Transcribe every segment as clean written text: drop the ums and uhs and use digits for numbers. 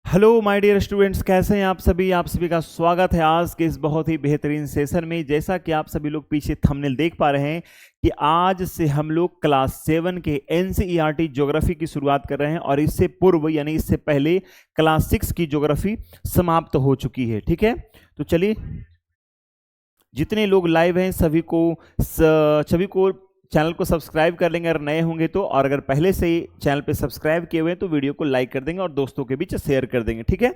Hello my dear students, कैसे हैं आप सभी का स्वागत है आज के इस बहुत ही बेहतरीन सेशन में। जैसा कि आप सभी लोग पीछे थंबनेल देख पा रहे हैं कि आज से हम लोग क्लास 7 के एनसीईआरटी ज्योग्राफी की शुरुआत कर रहे हैं और इससे पूर्व यानी इससे पहले क्लास 6 की ज्योग्राफी समाप्त हो चुकी है। ठीक है, तो चलिए जितने लोग लाइव हैं सभी को चैनल को सब्सक्राइब कर लेंगे अगर नए होंगे तो, और अगर पहले से ही चैनल पे सब्सक्राइब किए हुए हैं तो वीडियो को लाइक कर देंगे और दोस्तों के बीच शेयर कर देंगे। ठीक है,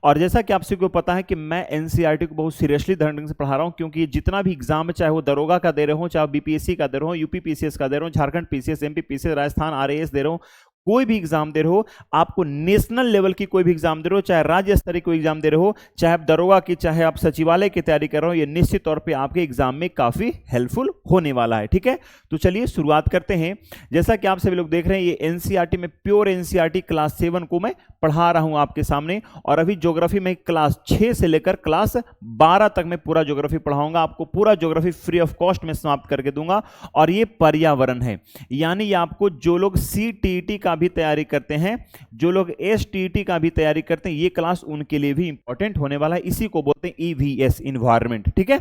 और जैसा कि आप सभी को पता है कि मैं एनसीईआरटी को बहुत सीरियसली ढंग से पढ़ा रहा हूं, क्योंकि जितना भी एग्जाम है, चाहे वो दरोगा का दे रहे हो, चाहे बीपीएससी का दे रहे हो, यूपी पीसीएस का दे रहे हो, Jharkhand PCS, MP PCS, Rajasthan RAS दे रहे हो, कोई भी एग्जाम दे रहे हो, आपको नेशनल लेवल की कोई भी एग्जाम दे रहे हो, चाहे राज्य स्तरीय कोई एग्जाम दे रहे हो, चाहे आप दरोगा की, चाहे आप सचिवालय की तैयारी कर रहे हो, ये निश्चित तौर पे आपके एग्जाम में काफी हेल्पफुल होने वाला है। ठीक है, तो चलिए शुरुआत करते हैं। जैसा कि आप सभी लोग देख रहे हैं, ये एनसीईआरटी में प्योर एनसीईआरटी क्लास 7 को मैं पढ़ा रहा हूं आपके सामने, और अभी ज्योग्राफी में क्लास 6 से लेकर क्लास 12 तक मैं पूरा ज्योग्राफी पढ़ाऊंगा। आपको पूरा ज्योग्राफी फ्री ऑफ कॉस्ट में समाप्त करके दूंगा। और ये पर्यावरण है, यानी आपको जो लोग सीटीईटी का भी तैयारी करते हैं, जो लोग एसटीईटी का भी तैयारी करते हैं, ये क्लास उनके लिए भी इंपॉर्टेंट होने वाला है। इसी को बोलते हैं ईवीएस, इन्वायरमेंट। ठीक है,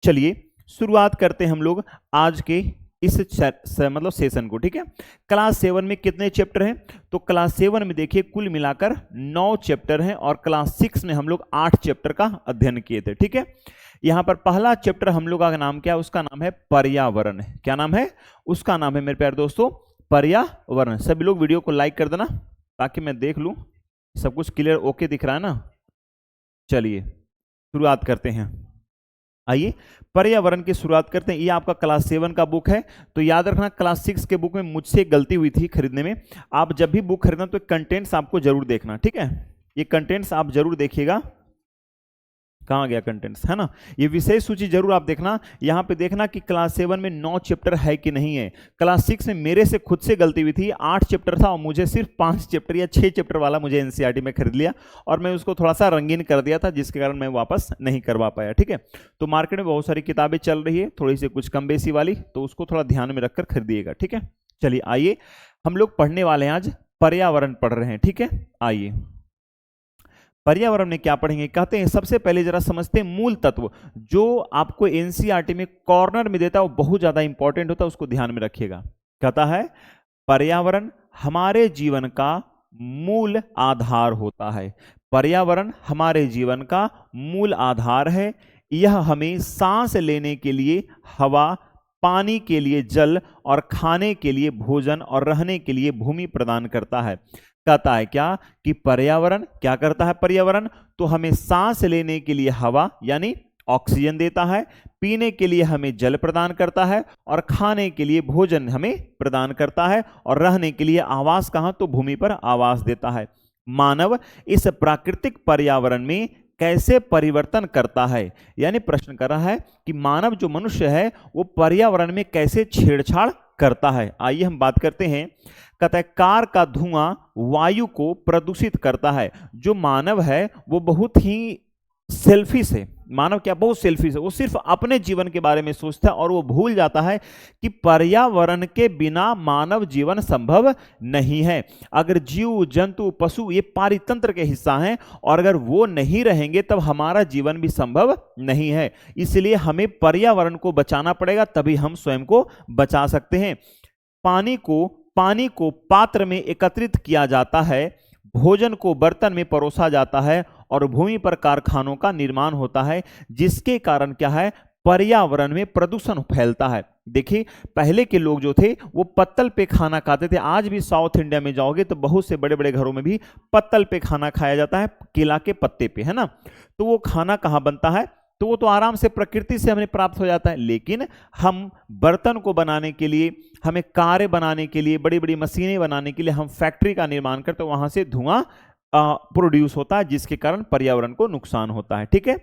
चलिए शुरुआत करते हैं हम लोग आज के इस सेशन को। ठीक है, क्लास 7 में कितने चैप्टर हैं? तो क्लास 7 में देखिए कुल मिलाकर 9 चैप्टर हैं, और क्लास 6 में हम लोग 8 चैप्टर का अध्ययन किए थे। ठीक है, यहां पर पहला चैप्टर हम लोग का नाम क्या है? उसका नाम है पर्यावरण। क्या नाम है उसका? नाम है मेरे प्यारे दोस्तों पर्यावरण। सभी लोग वीडियो को लाइक कर देना ताकि मैं देख लूं सब कुछ क्लियर ओके दिख रहा है ना। चलिए शुरुआत करते हैं। आइए पर्यावरण की शुरुआत करते हैं। ये आपका क्लास 7 का बुक है, तो याद रखना क्लास 6 के बुक में मुझसे गलती हुई थी खरीदने में। आप जब भी बुक खरीदना तो कंटेंट्स आपको जरूर देखना। ठीक है, ये कंटेंट्स आप जरूर देखिएगा। कहाँ गया कंटेंट्स, है ना? ये विषय सूची जरूर आप देखना। यहाँ पे देखना कि क्लास 7 में 9 चैप्टर है कि नहीं है। क्लास 6 में मेरे से खुद से गलती हुई थी, 8 चैप्टर था और मुझे सिर्फ 5 चैप्टर या 6 चैप्टर वाला मुझे एनसीईआरटी में खरीद लिया, और मैं उसको थोड़ा सा रंगीन कर दिया था, जिसके कारण मैं वापस नहीं करवा पाया। ठीक है, तो मार्केट में बहुत सारी किताबें चल रही है, थोड़ी सी कुछ कम बेसी वाली, तो उसको थोड़ा ध्यान में रखकर खरीदिएगा। ठीक है, चलिए आइए हम लोग पढ़ने वाले हैं, आज पर्यावरण पढ़ रहे हैं। ठीक है, आइए पर्यावरण में क्या पढ़ेंगे? कहते हैं सबसे पहले जरा समझते हैं मूल तत्व जो आपको एनसीईआरटी में कॉर्नर में देता है, वो बहुत ज्यादा इंपॉर्टेंट होता है, उसको ध्यान में रखिएगा। कहता है पर्यावरण हमारे जीवन का मूल आधार होता है। पर्यावरण हमारे जीवन का मूल आधार है। यह हमें सांस लेने के लिए हवा, पानी के लिए जल, और खाने के लिए भोजन, और रहने के लिए भूमि प्रदान करता है। कहता है क्या कि पर्यावरण क्या करता है? पर्यावरण तो हमें सांस लेने के लिए हवा यानी ऑक्सीजन देता है, पीने के लिए हमें जल प्रदान करता है, और खाने के लिए भोजन हमें प्रदान करता है, और रहने के लिए आवास कहां? तो भूमि पर आवास देता है। मानव इस प्राकृतिक पर्यावरण में कैसे परिवर्तन करता है, यानी प्रश्न कर रहा है कि मानव जो मनुष्य है वो पर्यावरण में कैसे छेड़छाड़ करता है। आइए हम बात करते हैं। कहता है कार का धुआं वायु को प्रदूषित करता है। जो मानव है वो बहुत ही सेल्फिश है। मानव क्या? बहुत सेल्फिश है। वो सिर्फ अपने जीवन के बारे में सोचता है, और वो भूल जाता है कि पर्यावरण के बिना मानव जीवन संभव नहीं है। अगर जीव जंतु पशु ये पारितंत्र के हिस्सा हैं, और अगर वो नहीं रहेंगे तब हमारा जीवन भी संभव नहीं है। इसलिए हमें पर्यावरण को बचाना पड़ेगा, तभी हम स्वयं को बचा सकते हैं। पानी को पात्र में एकत्रित किया जाता है, भोजन को बर्तन में परोसा जाता है, और भूमि पर कारखानों का निर्माण होता है, जिसके कारण क्या है? पर्यावरण में प्रदूषण फैलता है। देखिए पहले के लोग जो थे वो पत्तल पे खाना खाते थे। आज भी साउथ इंडिया में जाओगे तो बहुत से बड़े बड़े घरों में भी पत्तल पे खाना खाया जाता है, केला के पत्ते पे, है ना? तो वो खाना कहाँ बनता है? तो वो तो आराम से प्रकृति से हमें प्राप्त हो जाता है। लेकिन हम बर्तन को बनाने के लिए, हमें कारें बनाने के लिए, बड़ी बड़ी मशीनें बनाने के लिए हम फैक्ट्री का निर्माण करते हैं, वहां से धुआं प्रोड्यूस होता है, जिसके कारण पर्यावरण को नुकसान होता है। ठीक है,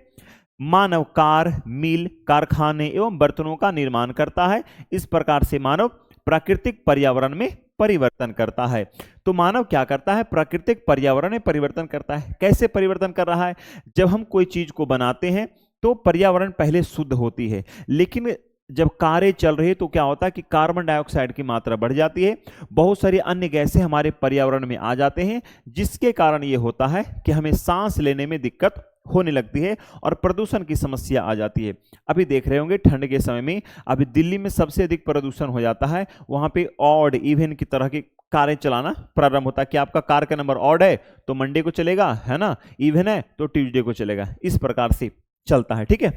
मानव कार, मिल, कारखाने एवं बर्तनों का निर्माण करता है। इस प्रकार से मानव प्राकृतिक पर्यावरण में परिवर्तन करता है। तो मानव क्या करता है? प्राकृतिक पर्यावरण में परिवर्तन करता है। कैसे परिवर्तन कर रहा है? जब हम कोई चीज को बनाते हैं तो पर्यावरण पहले शुद्ध होती है, लेकिन जब कारें चल रही है तो क्या होता है कि कार्बन डाइऑक्साइड की मात्रा बढ़ जाती है, बहुत सारी अन्य गैसें हमारे पर्यावरण में आ जाते हैं, जिसके कारण ये होता है कि हमें सांस लेने में दिक्कत होने लगती है और प्रदूषण की समस्या आ जाती है। अभी देख रहे होंगे ठंड के समय में अभी दिल्ली में सबसे अधिक प्रदूषण हो जाता है, वहां पे ऑड इवन की तरह की कारें चलाना प्रारंभ होता है कि आपका कार का नंबर ऑड है तो मंडे को चलेगा, है ना, इवन है तो ट्यूसडे को चलेगा, इस प्रकार से चलता है। ठीक है,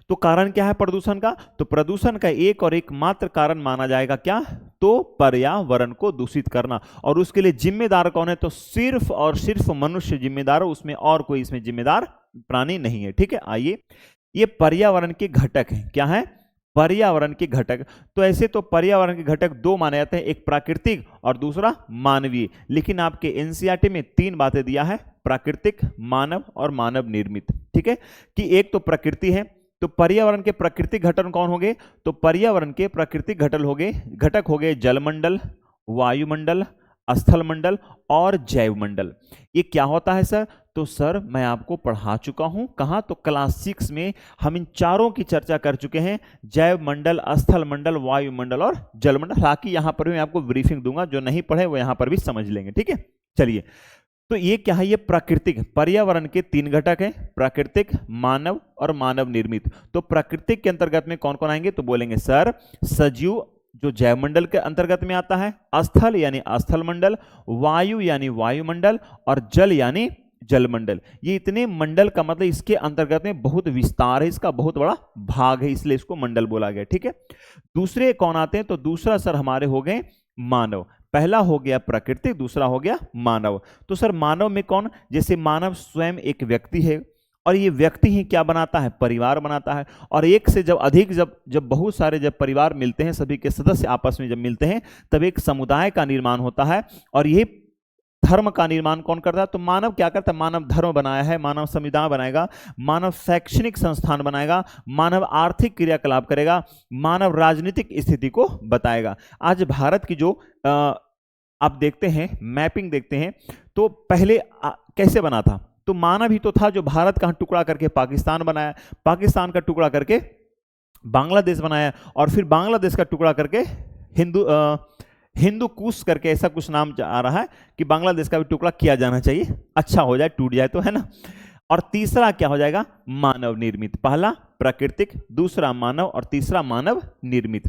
तो कारण क्या है प्रदूषण का? तो प्रदूषण का एक और एकमात्र कारण माना जाएगा क्या? तो पर्यावरण को दूषित करना। और उसके लिए जिम्मेदार कौन है? तो सिर्फ और सिर्फ मनुष्य जिम्मेदार है, उसमें और कोई इसमें जिम्मेदार प्राणी नहीं है। ठीक है, आइए, ये पर्यावरण के घटक हैं। क्या है? पर्यावरण के घटक। तो ऐसे तो पर्यावरण के घटक दो माने जाते हैं, एक प्राकृतिक और दूसरा मानवीय, लेकिन आपके एनसीईआरटी में तीन बातें दिया है, प्राकृतिक, मानव और मानव निर्मित। ठीक है, कि एक तो प्रकृति है, तो पर्यावरण के प्राकृतिक घटक कौन होंगे? तो पर्यावरण के प्राकृतिक घटक हो गए जलमंडल, वायुमंडल, स्थल मंडल और जैव मंडल। ये क्या होता है सर? तो सर मैं आपको पढ़ा चुका हूं, कहां? तो क्लास 6 में हम इन चारों की चर्चा कर चुके हैं, जैव मंडल, स्थल मंडल, वायुमंडल और जलमंडल। हालांकि यहां पर भी मैं आपको ब्रीफिंग दूंगा, जो नहीं पढ़े वो यहां पर भी समझ लेंगे। ठीक है, चलिए, तो ये क्या है? ये प्राकृतिक, पर्यावरण के तीन घटक हैं, प्राकृतिक, मानव और मानव निर्मित। तो प्राकृतिक के अंतर्गत में कौन कौन आएंगे? तो बोलेंगे सर सजीव जो जैव मंडल के अंतर्गत में आता है, स्थल यानी स्थल मंडल, वायु यानी वायुमंडल और जल यानी जलमंडल। ये इतने मंडल का मतलब इसके अंतर्गत में बहुत विस्तार है, इसका बहुत बड़ा भाग है, इसलिए इसको मंडल बोला गया। ठीक है, दूसरे कौन आते हैं? तो दूसरा सर हमारे हो गए मानव। पहला हो गया प्रकृति, दूसरा हो गया मानव। तो सर मानव में कौन? जैसे मानव स्वयं एक व्यक्ति है, और ये व्यक्ति ही क्या बनाता है? परिवार बनाता है। और एक से जब अधिक जब बहुत सारे जब परिवार मिलते हैं, सभी के सदस्य आपस में जब मिलते हैं, तब एक समुदाय का निर्माण होता है। और ये धर्म का निर्माण कौन करता है? तो मानव क्या करता है? मानव धर्म बनाया है, मानव संविधान बनाएगा, मानव शैक्षणिक संस्थान बनाएगा, मानव आर्थिक क्रियाकलाप करेगा, मानव राजनीतिक स्थिति को बताएगा। आज भारत की जो आप देखते हैं, मैपिंग देखते हैं, तो पहले कैसे बना था? तो मानव ही तो था जो भारत का टुकड़ा करके पाकिस्तान बनाया, पाकिस्तान का टुकड़ा करके बांग्लादेश बनाया, और फिर बांग्लादेश का टुकड़ा करके हिंदू कुश करके ऐसा कुछ नाम आ रहा है कि बांग्लादेश का भी टुकड़ा किया जाना चाहिए, अच्छा हो जाए, टूट जाए तो, है ना। और तीसरा क्या हो जाएगा? मानव निर्मित। पहला प्राकृतिक, दूसरा मानव और तीसरा मानव निर्मित।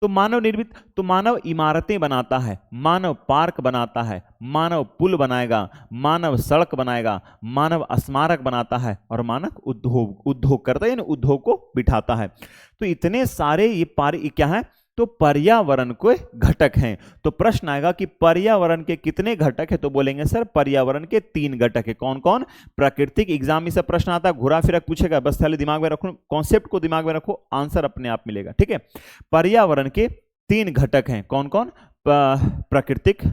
तो मानव निर्मित, तो मानव इमारतें बनाता है, मानव पार्क बनाता है, मानव पुल बनाएगा, मानव सड़क बनाएगा, मानव स्मारक बनाता है, और मानव उद्योग करता है, यानी उद्योग को बिठाता है। तो इतने सारे ये क्या है? तो पर्यावरण के घटक हैं। तो प्रश्न आएगा कि पर्यावरण के कितने घटक है? तो बोलेंगे सर पर्यावरण के तीन घटक है। कौन कौन? प्राकृतिक, एग्जाम में से प्रश्न आता है, घुरा फिरा पूछेगा, बस खाली दिमाग में रखो, कॉन्सेप्ट को दिमाग में रखो, आंसर अपने आप मिलेगा। ठीक है, पर्यावरण के तीन घटक हैं। कौन कौन? प्राकृतिक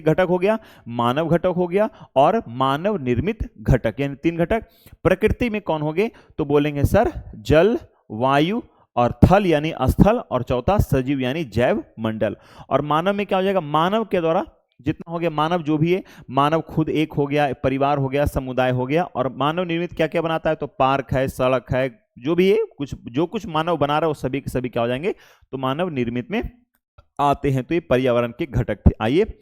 घटक हो गया, मानव घटक हो गया, और मानव निर्मित घटक, यानी तीन घटक। प्रकृति में कौन हो गए? तो बोलेंगे सर जल, वायु और थल यानी स्थल, और चौथा सजीव यानी जैव मंडल। और मानव में क्या हो जाएगा? मानव के द्वारा जितना हो गया, मानव जो भी है, मानव खुद एक हो गया, परिवार हो गया, समुदाय हो गया। और मानव निर्मित क्या क्या बनाता है? तो पार्क है, सड़क है, जो भी है, जो कुछ मानव बना रहा है वो सभी के सभी क्या हो जाएंगे? तो मानव निर्मित में आते हैं। तो ये पर्यावरण के घटक थे। आइए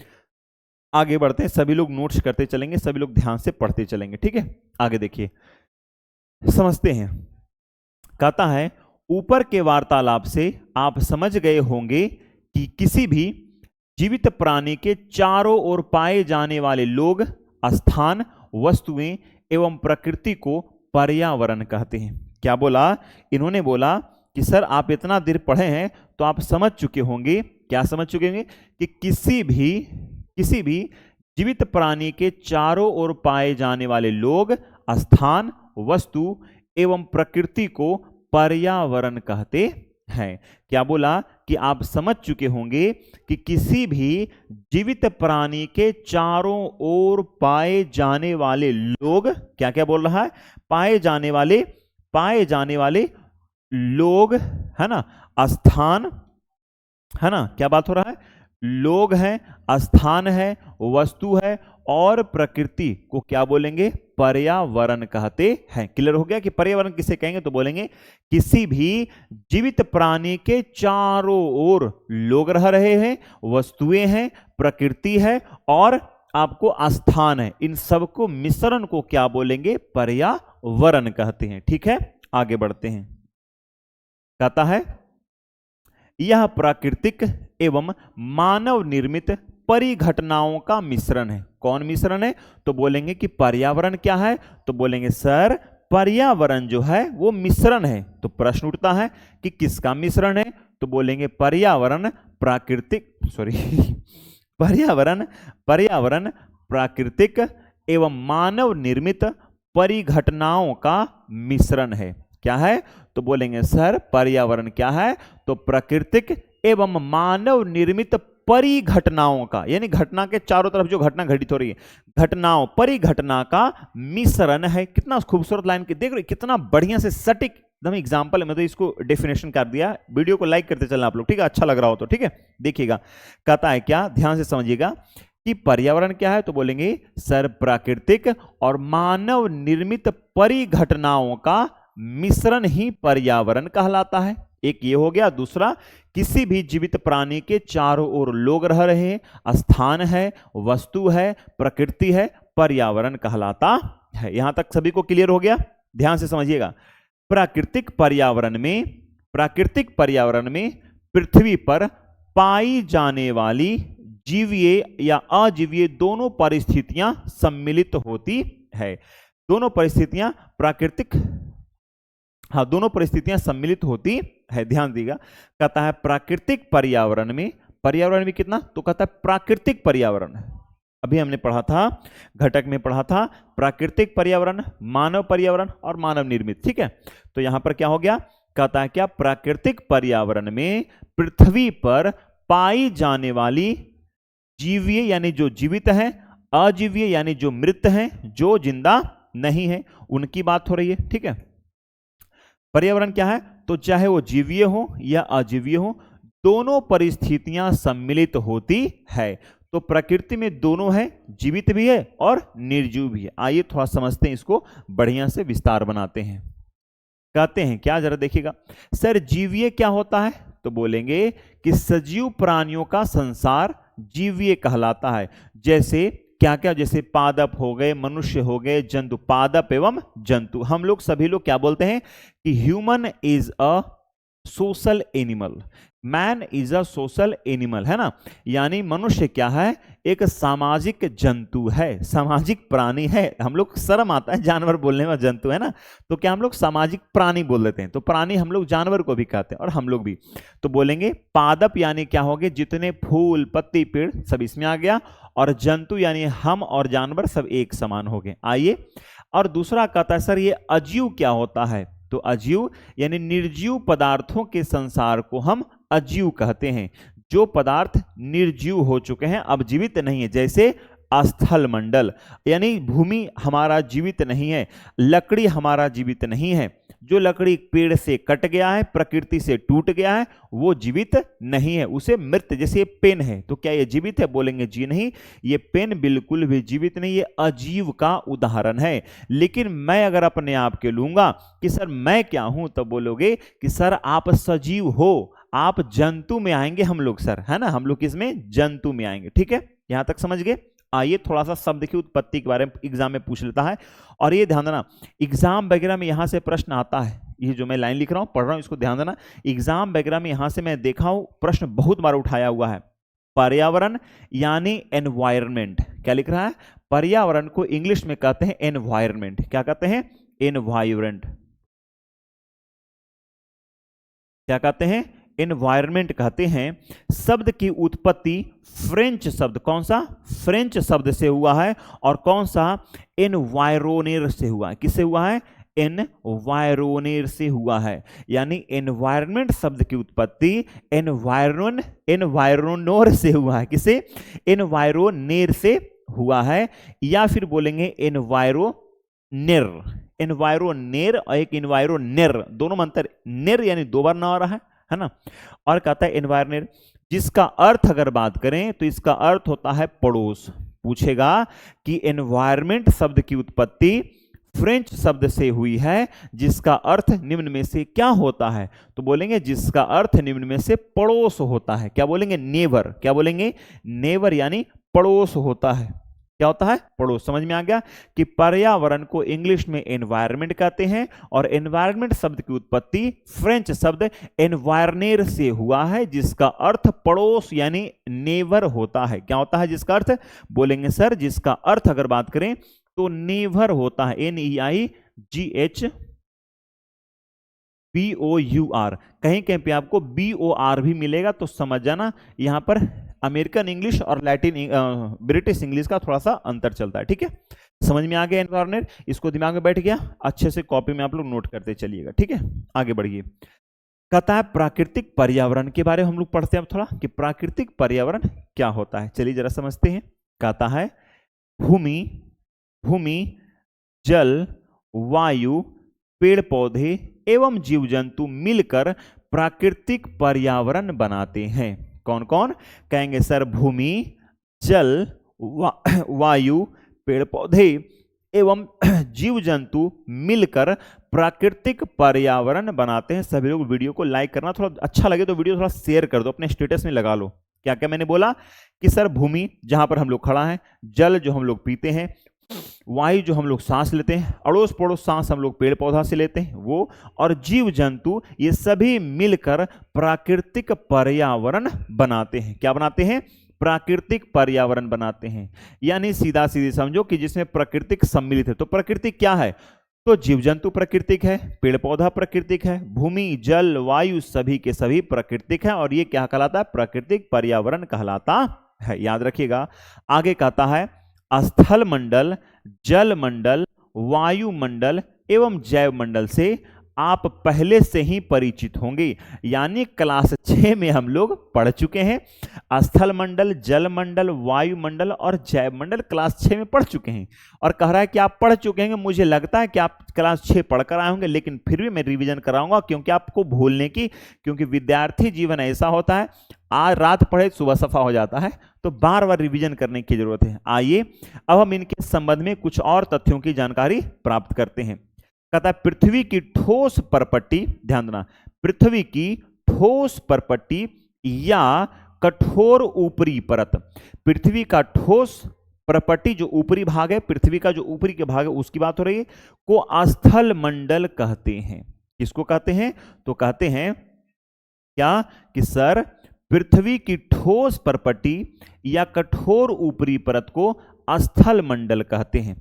आगे बढ़ते हैं, सभी लोग नोट्स करते चलेंगे, सभी लोग ध्यान से पढ़ते चलेंगे। ठीक है, आगे देखिए, समझते हैं। कहता है ऊपर के वार्तालाप से आप समझ गए होंगे कि किसी भी जीवित प्राणी के चारों ओर पाए जाने वाले लोग, स्थान, वस्तुएं एवं प्रकृति को पर्यावरण कहते हैं। क्या बोला? इन्होंने बोला कि सर आप इतना देर पढ़े हैं तो आप समझ चुके होंगे, क्या समझ चुके होंगे? कि किसी भी जीवित प्राणी के चारों ओर पाए जाने वाले लोग, स्थान, वस्तु एवं प्रकृति को पर्यावरण कहते हैं। क्या बोला? कि आप समझ चुके होंगे कि किसी भी जीवित प्राणी के चारों ओर पाए जाने वाले लोग, क्या क्या बोल रहा है? पाए जाने वाले लोग, है ना, स्थान, है ना, क्या बात हो रहा है? लोग हैं, स्थान है, वस्तु है और प्रकृति को क्या बोलेंगे? पर्यावरण कहते हैं। क्लियर हो गया कि पर्यावरण किसे कहेंगे? तो बोलेंगे किसी भी जीवित प्राणी के चारों ओर लोग रह रहे हैं, वस्तुएं हैं, प्रकृति है और आपको स्थान है, इन सबको मिश्रण को क्या बोलेंगे? पर्यावरण कहते हैं। ठीक है, आगे बढ़ते हैं। कहता है यह प्राकृतिक एवं मानव निर्मित परिघटनाओं का मिश्रण है। कौन मिश्रण है? तो बोलेंगे कि पर्यावरण क्या है? तो बोलेंगे सर पर्यावरण जो है वो मिश्रण है। तो प्रश्न उठता है कि किसका मिश्रण है? तो बोलेंगे पर्यावरण प्राकृतिक पर्यावरण प्राकृतिक एवं मानव निर्मित परिघटनाओं का मिश्रण है। क्या है? तो बोलेंगे सर पर्यावरण क्या है? तो प्राकृतिक एवं मानव निर्मित परिघटनाओं का, यानी घटना के चारों तरफ जो घटना घटित हो रही है, घटनाओं परिघटना का मिश्रण है। कितना खूबसूरत लाइन के देख रहे, कितना बढ़िया से सटीक एकदम एग्जांपल है। मैं तो इसको डेफिनेशन कर दिया। वीडियो को लाइक करते चलना आप लोग, ठीक है? अच्छा लग रहा हो तो ठीक है, देखिएगा। कहता है क्या, ध्यान से समझिएगा कि पर्यावरण क्या है? तो बोलेंगे सर प्राकृतिक और मानव निर्मित परिघटनाओं का मिश्रण ही पर्यावरण कहलाता है। एक ये हो गया। दूसरा, किसी भी जीवित प्राणी के चारों ओर लोग रह रहे हैं, स्थान है, वस्तु है, प्रकृति है, पर्यावरण कहलाता है। यहां तक सभी को क्लियर हो गया? ध्यान से समझिएगा। प्राकृतिक पर्यावरण में पृथ्वी पर पाई जाने वाली जीवीय या अजीवीय दोनों परिस्थितियां सम्मिलित होती है। दोनों परिस्थितियां प्राकृतिक, हाँ, दोनों परिस्थितियां सम्मिलित होती है। ध्यान दीजिएगा। कहता है प्राकृतिक पर्यावरण में कितना? तो कहता है प्राकृतिक पर्यावरण, अभी हमने पढ़ा था, घटक में पढ़ा था, प्राकृतिक पर्यावरण, मानव पर्यावरण और मानव निर्मित। ठीक है, तो यहां पर क्या हो गया? कहता है क्या? प्राकृतिक पर्यावरण में पृथ्वी पर पाई जाने वाली जीवीय यानी जो जीवित है, अजीवीय यानी जो मृत है, जो जिंदा नहीं है, उनकी बात हो रही है। ठीक है, पर्यावरण क्या है? तो चाहे वो जीवीय हो या अजीवीय हो, दोनों परिस्थितियां सम्मिलित होती है। तो प्रकृति में दोनों है, जीवित भी है और निर्जीव भी है। आइए थोड़ा समझते हैं इसको, बढ़िया से विस्तार बनाते हैं। कहते हैं क्या, जरा देखिएगा। सर जीवीय क्या होता है? तो बोलेंगे कि सजीव प्राणियों का संसार जीवीय कहलाता है। जैसे क्या क्या? जैसे पादप हो गए, मनुष्य हो गए, जंतु, पादप एवं जंतु। हम लोग सभी लोग क्या बोलते हैं कि human is a social animal, man is a social animal, है ना? यानी मनुष्य क्या है? एक सामाजिक जंतु है, सामाजिक प्राणी है। हम लोग शर्म आता है जानवर बोलने में, जंतु है ना, तो क्या हम लोग सामाजिक प्राणी बोल देते हैं। तो प्राणी हम लोग जानवर को भी कहते हैं और हम लोग भी। तो बोलेंगे पादप यानी क्या हो गए? जितने फूल, पत्ती, पेड़ सब इसमें आ गया। और जंतु यानी हम और जानवर सब एक समान हो गए। आइए, और दूसरा कहता है सर ये अजीव क्या होता है? तो अजीव यानी निर्जीव पदार्थों के संसार को हम अजीव कहते हैं। जो पदार्थ निर्जीव हो चुके हैं, अब जीवित नहीं है, जैसे स्थल मंडल यानी भूमि हमारा जीवित नहीं है, लकड़ी हमारा जीवित नहीं है। जो लकड़ी पेड़ से कट गया है, प्रकृति से टूट गया है, वो जीवित नहीं है, उसे मृत। जैसे ये पेन है, तो क्या ये जीवित है? बोलेंगे जी नहीं, ये पेन बिल्कुल भी जीवित नहीं, ये अजीव का उदाहरण है। लेकिन मैं अगर अपने आप के लूंगा कि सर मैं क्या हूं, तो बोलोगे कि सर आप सजीव हो, आप जंतु में आएंगे हम लोग, सर, है ना? हम लोग किसमें? जंतु में आएंगे। ठीक है, यहां तक समझ गए? आइए थोड़ा सा शब्द की उत्पत्ति के बारे में एग्जाम में पूछ लेता है। और ये ध्यान देना, एग्जाम वगैरह में यहां से प्रश्न आता है। ये जो मैं लाइन लिख रहा हूं, पढ़ रहा हूं, इसको ध्यान देना। एग्जाम वगैरह में यहां से मैं देखा हूं प्रश्न बहुत बार उठाया हुआ है। पर्यावरण यानी एनवायरमेंट, क्या लिख रहा है? पर्यावरण को इंग्लिश में कहते हैं एनवायरमेंट। क्या कहते हैं? एनवायरमेंट। क्या कहते हैं? एनवायरमेंट कहते हैं। शब्द की उत्पत्ति फ्रेंच शब्द, कौन सा? फ्रेंच शब्द से हुआ है। और कौन सा? एनवायरोनेर से हुआ है। किससे हुआ है? एनवायरोनेर से हुआ है। यानी एनवायरमेंट शब्द की उत्पत्ति एनवायरोनोर से हुआ है। किसे? एनवायरोनेर से हुआ है। या फिर बोलेंगे एनवायरोनेर, एनवायरोनेर और एक एनवायरोनेर, दोनों में अंतर। नेर यानी दो बार ना आ रहा है ना? और कहता है एनवायरनेर जिसका अर्थ अगर बात करें तो इसका अर्थ होता है पड़ोस। पूछेगा कि एनवायरमेंट शब्द की उत्पत्ति फ्रेंच शब्द से हुई है, जिसका अर्थ निम्न में से क्या होता है? तो बोलेंगे जिसका अर्थ निम्न में से पड़ोस होता है। क्या बोलेंगे? नेबर। क्या बोलेंगे? नेबर यानी पड़ोस होता है। क्या होता है? पड़ोस। समझ में आ गया कि पर्यावरण को इंग्लिश में एनवायरनमेंट कहते हैं और एनवायरनमेंट शब्द की उत्पत्ति फ्रेंच शब्द एनवायरनेर से हुआ है, जिसका अर्थ पड़ोस यानी नेबर होता है। क्या होता है जिसका अर्थ? बोलेंगे सर जिसका अर्थ अगर बात करें तो नेबर होता है, NEIGHBOUR। कहीं कहीं पे आपको BOR भी मिलेगा, तो समझ जाना यहां पर अमेरिकन इंग्लिश और ब्रिटिश इंग्लिश का थोड़ा सा अंतर चलता है। ठीक है, समझ में आ गया एनवायरनमेंट? इसको दिमाग में बैठ गया? अच्छे से कॉपी में आप लोग नोट करते चलिएगा। ठीक है, आगे बढ़िए। कहता है प्राकृतिक पर्यावरण के बारे में हम लोग पढ़ते हैं अब थोड़ा कि प्राकृतिक पर्यावरण क्या होता है। चलिए जरा समझते हैं। कहता है भूमि, जल, वायु, पेड़ पौधे एवं जीव जंतु मिलकर प्राकृतिक पर्यावरण बनाते हैं। कौन कौन? कहेंगे सर भूमि, जल, वायु, पेड़ पौधे एवं जीव जंतु मिलकर प्राकृतिक पर्यावरण बनाते हैं। सभी लोग वीडियो को लाइक करना, थोड़ा अच्छा लगे तो वीडियो थोड़ा शेयर कर दो, अपने स्टेटस में लगा लो। क्या क्या मैंने बोला कि सर भूमि जहां पर हम लोग खड़ा हैं, जल जो हम लोग पीते हैं, वायु जो हम लोग सांस लेते हैं, अड़ोस पड़ोस सांस हम लोग पेड़ पौधा से लेते हैं वो, और जीव जंतु, ये सभी मिलकर प्राकृतिक पर्यावरण बनाते हैं। क्या बनाते हैं? प्राकृतिक पर्यावरण बनाते हैं। यानी सीधा सीधी समझो कि जिसमें प्राकृतिक सम्मिलित है। तो प्रकृति क्या है? तो जीव जंतु प्राकृतिक है, पेड़ पौधा प्राकृतिक है, भूमि, जल, वायु सभी के सभी प्राकृतिक है, और ये क्या कहलाता है? प्राकृतिक पर्यावरण कहलाता है। याद रखिएगा। आगे कहता है स्थल मंडल, जल मंडल, वायुमंडल एवं जैव मंडल से आप पहले से ही परिचित होंगे। यानी क्लास 6 में हम लोग पढ़ चुके हैं। स्थल मंडल, जल मंडल, वायुमंडल और जैव मंडल क्लास 6 में पढ़ चुके हैं, और कह रहा है कि आप पढ़ चुके हैं। मुझे लगता है कि आप क्लास 6 पढ़कर आए होंगे, लेकिन फिर भी मैं रिवीजन कराऊंगा, क्योंकि आपको भूलने की, क्योंकि विद्यार्थी जीवन ऐसा होता है, आज रात पढ़े सुबह सफा हो जाता है, तो बार बार रिवीजन करने की जरूरत है। आइए अब हम इनके संबंध में कुछ और तथ्यों की जानकारी प्राप्त करते हैं। कहता है पृथ्वी की ठोस परपट्टी, ध्यान देना, पृथ्वी की ठोस परपट्टी या कठोर ऊपरी परत, पृथ्वी का ठोस परपट्टी जो ऊपरी भाग है, पृथ्वी का जो ऊपरी के भाग है उसकी बात हो रही है, को स्थल मंडल कहते हैं। किसको कहते हैं? तो कहते हैं क्या कि सर पृथ्वी की ठोस परपट्टी या कठोर ऊपरी परत को स्थल मंडल कहते हैं।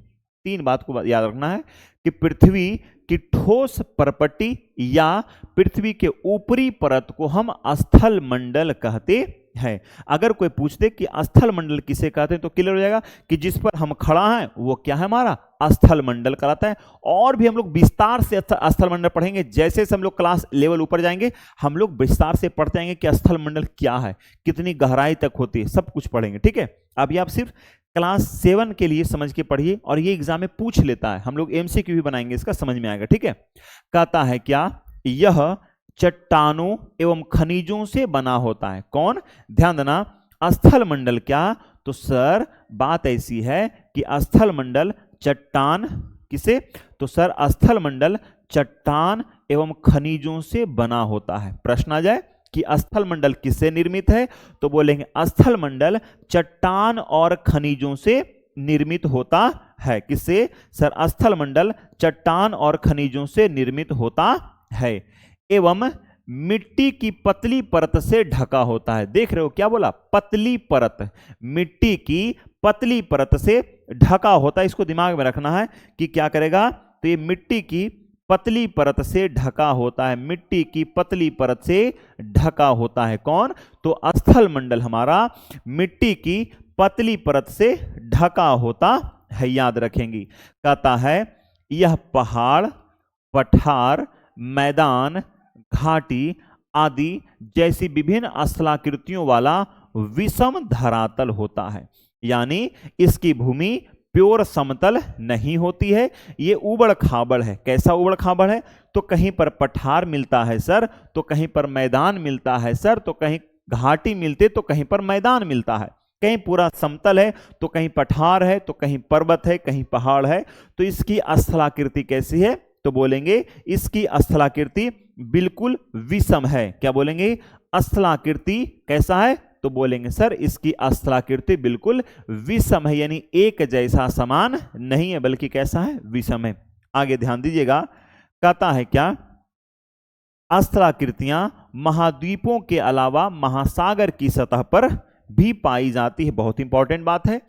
तीन बात को याद रखना है कि पृथ्वी की ठोस परपट्टी या पृथ्वी के ऊपरी परत को हम स्थल मंडल कहते हैं। अगर कोई पूछ दे कि स्थल मंडल किसे कहते हैं, तो क्लियर हो जाएगा कि जिस पर हम खड़ा हैं वो क्या है? हमारा स्थल मंडल कहलाता है। और भी हम लोग विस्तार से स्थल मंडल पढ़ेंगे। जैसे जैसे हम लोग क्लास लेवल ऊपर जाएंगे, हम लोग विस्तार से पढ़ते जाएंगे कि स्थल मंडल क्या है, कितनी गहराई तक होती है, सब कुछ पढ़ेंगे। ठीक है, अभी आप सिर्फ क्लास 7 के लिए समझ के पढ़िए, और ये एग्जाम में पूछ लेता है। हम लोग MCQ भी बनाएंगे, इसका समझ में आएगा। ठीक है, कहता है क्या? यह चट्टानों एवं खनिजों से बना होता है। कौन? ध्यान देना, स्थल मंडल क्या? तो सर बात ऐसी है कि स्थल मंडल चट्टान किसे? तो सर स्थल मंडल चट्टान एवं खनिजों से बना होता है। प्रश्न आ जाए कि स्थल मंडल किससे निर्मित है, तो बोलेंगे स्थल मंडल चट्टान और खनिजों से निर्मित होता है। किससे? सर स्थल मंडल चट्टान और खनिजों से निर्मित होता है, एवं मिट्टी की पतली परत से ढका होता है। देख रहे हो क्या बोला? पतली परत, मिट्टी की पतली परत से ढका होता है। इसको दिमाग में रखना है कि क्या करेगा? तो ये मिट्टी की पतली परत से ढका होता है, मिट्टी की पतली परत से ढका होता है। कौन? तो स्थल मंडल हमारा मिट्टी की पतली परत से ढका होता है। याद रखेंगे। कहता है यह पहाड़, पठार, मैदान, घाटी आदि जैसी विभिन्न स्थलाकृतियों वाला विषम धरातल होता है। यानी इसकी भूमि प्योर समतल नहीं होती है, ये उबड़ खाबड़ है। कैसा उबड़ खाबड़ है? तो कहीं पर पठार मिलता है सर, तो कहीं पर मैदान मिलता है सर, तो कहीं घाटी मिलते तो कहीं पर मैदान मिलता है, कहीं पूरा समतल है तो कहीं पठार है तो कहीं पर्वत है कहीं पहाड़ है। तो इसकी स्थलाकृति कैसी है? तो बोलेंगे इसकी स्थलाकृति बिल्कुल विषम है। क्या बोलेंगे? स्थलाकृति कैसा है? तो बोलेंगे सर इसकी स्थलाकृति बिल्कुल विषम है, यानी एक जैसा समान नहीं है बल्कि कैसा है? विषम है। आगे ध्यान दीजिएगा, कहता है क्या? स्थलाकृतियां महाद्वीपों के अलावा महासागर की सतह पर भी पाई जाती है। बहुत इंपॉर्टेंट बात है।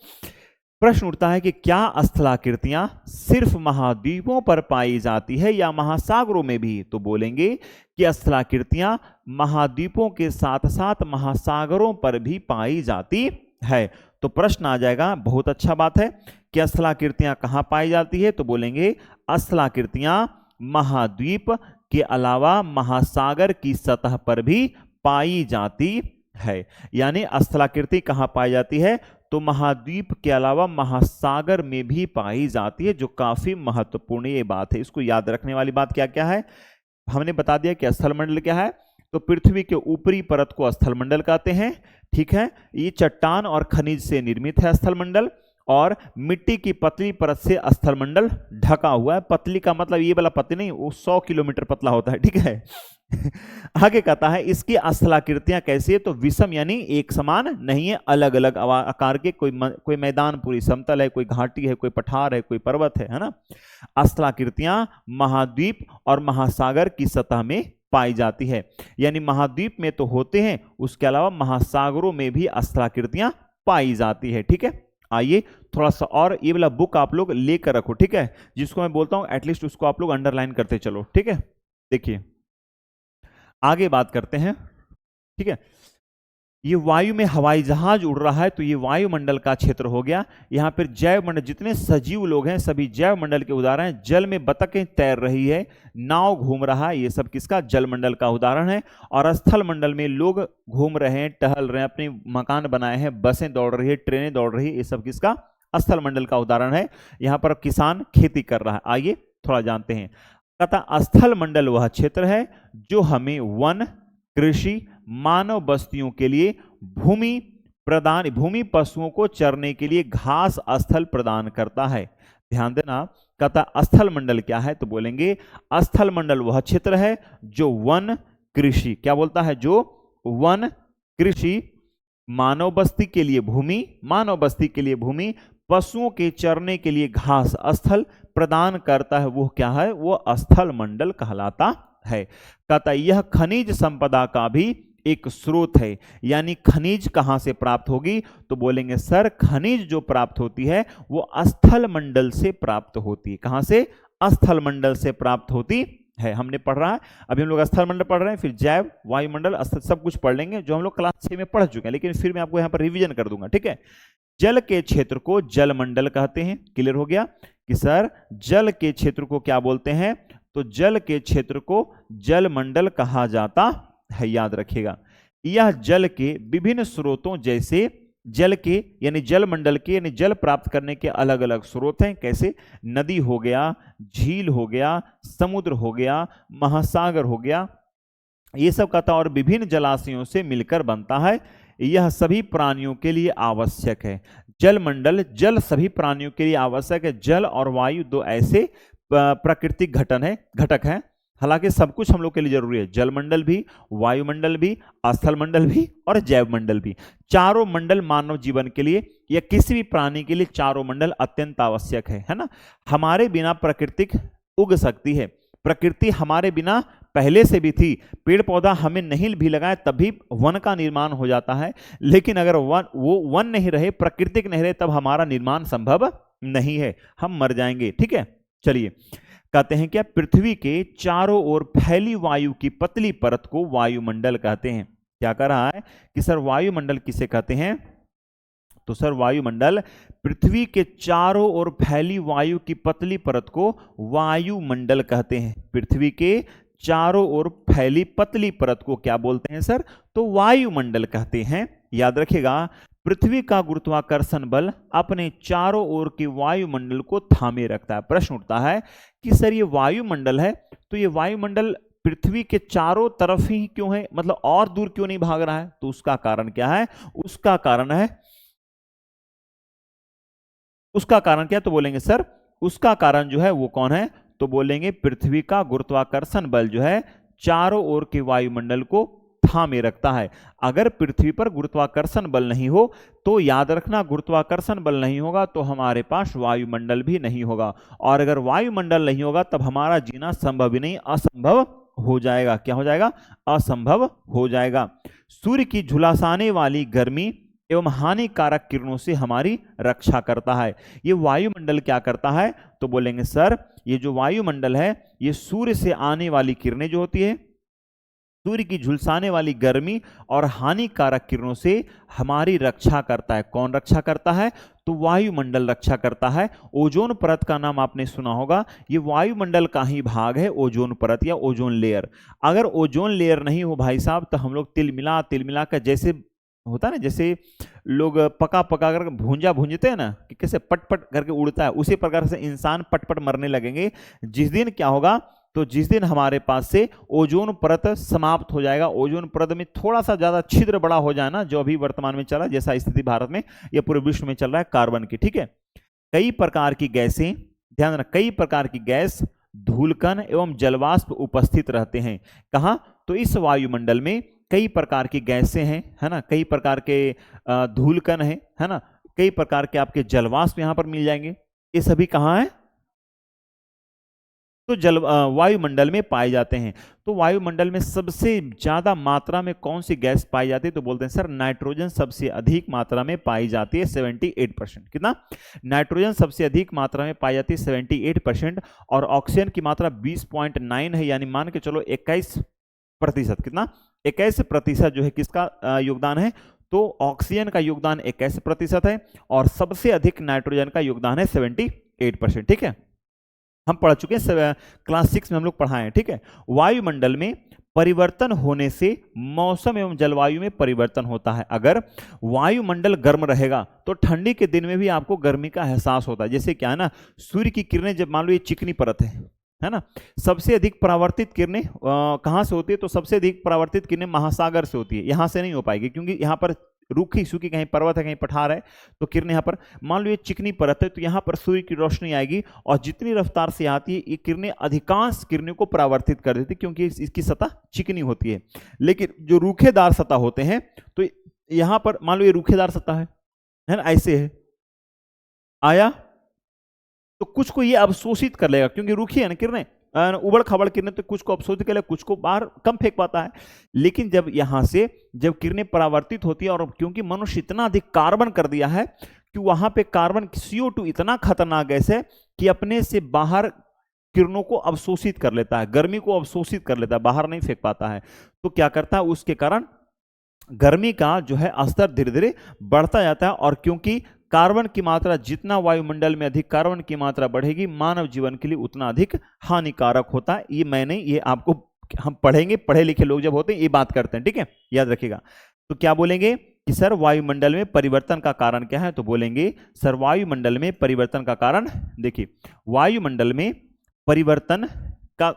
प्रश्न उठता है कि क्या स्थलाकृतियां सिर्फ महाद्वीपों पर पाई जाती है या महासागरों में भी? तो बोलेंगे कि स्थलाकृतियां महाद्वीपों के साथ साथ महासागरों पर भी पाई जाती है। तो प्रश्न आ जाएगा, बहुत अच्छा बात है, कि स्थलाकृतियां कहां पाई जाती है? तो बोलेंगे स्थलाकृतियां महाद्वीप के अलावा महासागर की सतह पर भी पाई जाती है। यानी स्थलाकृति कहां पाई जाती है? तो महाद्वीप के अलावा महासागर में भी पाई जाती है, जो काफी महत्वपूर्ण ये बात है। इसको याद रखने वाली बात क्या क्या है? हमने बता दिया कि स्थलमंडल क्या है। तो पृथ्वी के ऊपरी परत को स्थलमंडल कहते हैं, ठीक है। ये चट्टान और खनिज से निर्मित है स्थलमंडल, और मिट्टी की पतली परत से स्थलमंडल ढका हुआ है। पतली का मतलब ये वाला पतली नहीं, वो 100 किलोमीटर पतला होता है, ठीक है। आगे कहता है इसकी स्थलाकृतियां कैसी है? तो विषम यानी एक समान नहीं है, अलग अलग आकार के। कोई मैदान पूरी समतल है, कोई घाटी है, कोई पठार है, कोई पर्वत है ना। स्थलाकृतियां महाद्वीप और महासागर की सतह में पाई जाती है, यानी महाद्वीप में तो होते हैं, उसके अलावा महासागरों में भी स्थलाकृतियां पाई जाती है, ठीक है। आइए थोड़ा सा और ये वाला बुक आप लोग लेकर रखो, ठीक है। जिसको मैं बोलता हूं एटलीस्ट उसको आप लोग अंडरलाइन करते चलो, ठीक है। देखिए आगे बात करते हैं, ठीक है। ये वायु में हवाई जहाज उड़ रहा है तो ये वायुमंडल का क्षेत्र हो गया। यहाँ पर जैव मंडल, जितने सजीव लोग हैं सभी जैव मंडल के उदाहरण हैं। जल में बतखें तैर रही है, नाव घूम रहा है, ये सब किसका? जल मंडल का उदाहरण है। और स्थल मंडल में लोग घूम रहे हैं, टहल रहे हैं, अपने मकान बनाए हैं, बसें दौड़ रही है, ट्रेनें दौड़ रही है, ये सब किसका? स्थल मंडल का उदाहरण है। यहाँ पर किसान खेती कर रहा है। आइए थोड़ा जानते हैं। कहता स्थल मंडल वह क्षेत्र है जो हमें वन, कृषि, मानव बस्तियों के लिए भूमि पशुओं को चरने के लिए घास स्थल प्रदान करता है। ध्यान देना, कहता स्थल मंडल क्या है? तो बोलेंगे स्थल मंडल वह क्षेत्र है जो वन, कृषि, क्या बोलता है? जो वन, कृषि, मानव बस्ती के लिए भूमि, पशुओं के चरने के लिए घास स्थल प्रदान करता है। वो क्या है? वो स्थल मंडल कहलाता है। कहता यह खनिज संपदा का भी एक स्रोत है। यानी खनिज कहां से प्राप्त होगी? तो बोलेंगे सर खनिज जो प्राप्त होती है वो स्थल मंडल से प्राप्त होती है। कहां से? स्थल मंडल से प्राप्त होती है। हमने पढ़ रहा है, अभी हम लोग स्थल मंडल पढ़ रहे हैं, फिर जैव, वायुमंडल, सब कुछ पढ़ लेंगे जो हम लोग क्लास 6 में पढ़ चुके हैं, लेकिन फिर मैं आपको यहाँ पर रिवीजन कर दूंगा, ठीक है। जल के क्षेत्र को जल मंडल कहते हैं। क्लियर हो गया कि सर जल के क्षेत्र को क्या बोलते हैं? तो जल के क्षेत्र को जल मंडल कहा जाता है, याद रखिएगा। यह जल के विभिन्न स्रोतों जैसे जल के यानी जल मंडल के यानी जल प्राप्त करने के अलग अलग स्रोत हैं। कैसे? नदी हो गया, झील हो गया, समुद्र हो गया, महासागर हो गया, ये सब कहता और विभिन्न जलाशयों से मिलकर बनता है। यह सभी प्राणियों के लिए आवश्यक है। जल मंडल, जल सभी प्राणियों के लिए आवश्यक है। जल और वायु दो ऐसे प्राकृतिक घटक हैं, हालांकि सब कुछ हम लोग के लिए जरूरी है। जल मंडल भी, वायुमंडल भी, स्थल मंडल भी और जैव मंडल भी। चारों मंडल मानव जीवन के लिए या किसी भी प्राणी के लिए चारों मंडल अत्यंत आवश्यक है ना। हमारे बिना प्रकृति उग सकती है, प्रकृति हमारे बिना पहले से भी थी। पेड़ पौधा हमें नहीं भी लगाए तभी वन का निर्माण हो जाता है, लेकिन अगर वो वन नहीं रहे, प्राकृतिक नहीं रहे, तब हमारा निर्माण संभव नहीं है, हम मर जाएंगे, ठीक है। चलिए कहते हैं क्या? पृथ्वी के चारों ओर फैली वायु की पतली परत को वायुमंडल कहते हैं। क्या कह रहा है कि सर वायुमंडल किसे कहते हैं? तो सर वायुमंडल पृथ्वी के चारों ओर फैली वायु की पतली परत को वायुमंडल कहते हैं। पृथ्वी के चारों ओर फैली पतली परत को क्या बोलते हैं सर? तो वायुमंडल कहते हैं। याद रखिएगा, पृथ्वी का गुरुत्वाकर्षण बल अपने चारों ओर के वायुमंडल को थामे रखता है। प्रश्न उठता है कि सर ये वायुमंडल है, तो ये वायुमंडल पृथ्वी के चारों तरफ ही क्यों है, मतलब और दूर क्यों नहीं भाग रहा है? तो उसका कारण क्या है? उसका कारण क्या? तो बोलेंगे सर उसका कारण जो है वो कौन है? तो बोलेंगे पृथ्वी का गुरुत्वाकर्षण बल जो है चारों ओर के वायुमंडल को थामे रखता है। अगर पृथ्वी पर गुरुत्वाकर्षण बल नहीं हो तो याद रखना, गुरुत्वाकर्षण बल नहीं होगा तो हमारे पास वायुमंडल भी नहीं होगा, और अगर वायुमंडल नहीं होगा तब हमारा जीना संभव ही नहीं, असंभव हो जाएगा। क्या हो जाएगा? असंभव हो जाएगा। सूर्य की झुलसाने वाली गर्मी एवं हानिकारक किरणों से हमारी रक्षा करता है। ये वायुमंडल क्या करता है? तो बोलेंगे सर ये जो वायुमंडल है ये सूर्य से आने वाली किरणें जो होती है, सूर्य की झुलसाने वाली गर्मी और हानिकारक किरणों से हमारी रक्षा करता है। कौन रक्षा करता है? तो वायुमंडल रक्षा करता है। ओजोन परत का नाम आपने सुना होगा, ये वायुमंडल का ही भाग है, ओजोन परत या ओजोन लेयर। अगर ओजोन लेयर नहीं हो भाई साहब तो हम लोग तिल मिला कर, जैसे होता है ना, जैसे लोग पका कर भूंजते हैं ना कि कैसे पट करके उड़ता है, उसी प्रकार से इंसान पट मरने लगेंगे। जिस दिन क्या होगा? तो जिस दिन हमारे पास से ओजोन परत समाप्त हो जाएगा, ओजोन परत में थोड़ा सा ज्यादा छिद्र बड़ा हो जाए ना, जो अभी वर्तमान में चल रहा है, जैसा स्थिति भारत में या पूरे विश्व में चल रहा है कार्बन की, ठीक है। कई प्रकार की गैसें, ध्यान रखना, कई प्रकार की गैस, धूलकण एवं जलवाष्प उपस्थित रहते हैं। कहाँ? तो इस वायुमंडल में कई प्रकार की गैसें हैं, है ना, कई प्रकार के धूलकण है ना, कई प्रकार के आपके जलवाष्प यहां पर मिल जाएंगे। ये सभी कहाँ है? तो वायुमंडल में पाए जाते हैं। तो वायुमंडल में सबसे ज्यादा मात्रा में कौन सी गैस पाई जाती है? तो बोलते हैं सर नाइट्रोजन सबसे अधिक मात्रा में पाई जाती है 78%। कितना? नाइट्रोजन सबसे अधिक मात्रा में पाई जाती है 78%, और ऑक्सीजन की मात्रा 20.9 है, यानी मान के चलो 21%। कितना? 21% जो है किसका योगदान है? तो ऑक्सीजन का योगदान 21% है, और सबसे अधिक नाइट्रोजन का योगदान है 78%। ठीक है, हम पढ़ चुके हैं, क्लास 6 में हम लोग पढ़ाए हैं। ठीक है, वायुमंडल में परिवर्तन होने से मौसम एवं जलवायु में परिवर्तन होता है। अगर वायुमंडल गर्म रहेगा तो ठंडी के दिन में भी आपको गर्मी का एहसास होता है। जैसे क्या है ना, सूर्य की किरणें, जब मान लो ये चिकनी परत है ना, सबसे अधिक परावर्तित किरणें कहां से होती है? तो सबसे अधिक परावर्तित किरणें महासागर से होती है, यहां से नहीं हो पाएगी, क्योंकि यहां पर रूखी सूखी कहीं पर्वत है, कहीं पठार है, तो किरणें यहाँ पर, मान लो ये चिकनी परत है तो यहाँ पर सूर्य की रोशनी आएगी, और जितनी रफ्तार से आती है ये किरणें अधिकांश किरणों को परावर्तित कर देती है, क्योंकि इसकी सतह चिकनी होती है। लेकिन जो रूखेदार सतह होते हैं, तो यहाँ पर मान लो ये रूखेदार सतह है ना, ऐसे है, आया तो कुछ को ये अवशोषित कर लेगा, क्योंकि रूखी है ना किरणें, उबड़ खाबड़ किरणें, तो कुछ को अवशोषित कर लेगा, कुछ को बाहर कम फेंक पाता है। लेकिन जब यहां से जब किरणें परावर्तित होती है, और क्योंकि मनुष्य इतना अधिक कार्बन कर दिया है कि वहां पे कार्बन CO2 इतना खतरनाक गैस है कि अपने से बाहर किरणों को अवशोषित कर लेता है, गर्मी को अवशोषित कर लेता है, बाहर नहीं फेंक पाता है। तो क्या करता है, उसके कारण गर्मी का जो है स्तर धीरे धीरे बढ़ता जाता है, और क्योंकि कार्बन की मात्रा, जितना वायुमंडल में अधिक कार्बन की मात्रा बढ़ेगी, मानव जीवन के लिए उतना अधिक हानिकारक होता है। ये मैं नहीं, ये आपको हम पढ़ेंगे, पढ़े लिखे लोग जब होते हैं ये बात करते हैं। ठीक है, याद रखिएगा। तो क्या बोलेंगे कि सर वायुमंडल में परिवर्तन का कारण क्या है? तो बोलेंगे सर वायुमंडल में परिवर्तन का कारण, देखिए वायुमंडल में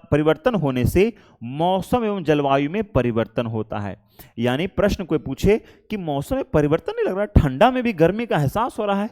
परिवर्तन होने से मौसम एवं जलवायु में परिवर्तन होता है। यानी प्रश्न कोई पूछे कि मौसम में परिवर्तन नहीं लग रहा, ठंडा में भी गर्मी का एहसास हो रहा है,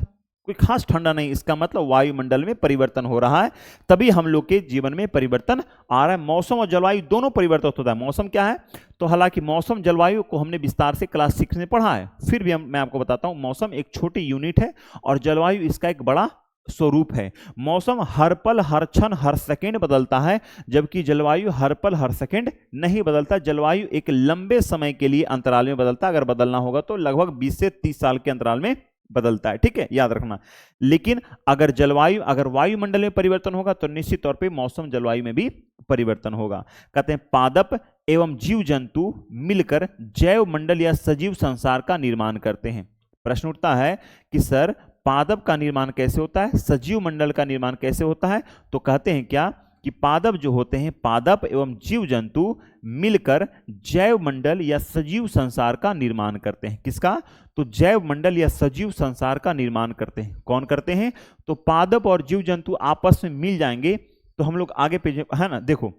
कोई खास ठंडा नहीं, इसका मतलब वायुमंडल में परिवर्तन हो रहा है, तभी हम लोग के जीवन में परिवर्तन आ रहा है। मौसम और जलवायु दोनों परिवर्तन होता है। मौसम क्या है? तो हालांकि मौसम जलवायु को हमने विस्तार से क्लास 6 में पढ़ा है, फिर भी मैं आपको बताता हूं, मौसम एक छोटी यूनिट है और जलवायु इसका एक बड़ा स्वरूप है। मौसम हर पल, हर क्षण, हर सेकंड बदलता है, जबकि जलवायु हर पल, हर सेकंड नहीं बदलता। जलवायु एक लंबे समय के लिए अंतराल में बदलता है, अगर बदलना होगा तो लगभग 20 से 30 साल के अंतराल में बदलता है। ठीक है, याद रखना। लेकिन अगर वायुमंडल में परिवर्तन होगा तो निश्चित तौर पे मौसम जलवायु में भी परिवर्तन होगा। कहते हैं पादप एवं जीव जंतु मिलकर जैव मंडल या सजीव संसार का निर्माण करते हैं। प्रश्न उठता है कि सर पादप का निर्माण कैसे होता है, सजीव मंडल का निर्माण कैसे होता है? तो कहते हैं क्या कि पादप जो होते हैं, पादप एवं जीव जंतु मिलकर जैव मंडल या सजीव संसार का निर्माण करते हैं। किसका? तो जैव मंडल या सजीव संसार का निर्माण करते हैं। कौन करते हैं? तो पादप और जीव जंतु आपस में मिल जाएंगे तो हम लोग आगे पे, है ना, देखो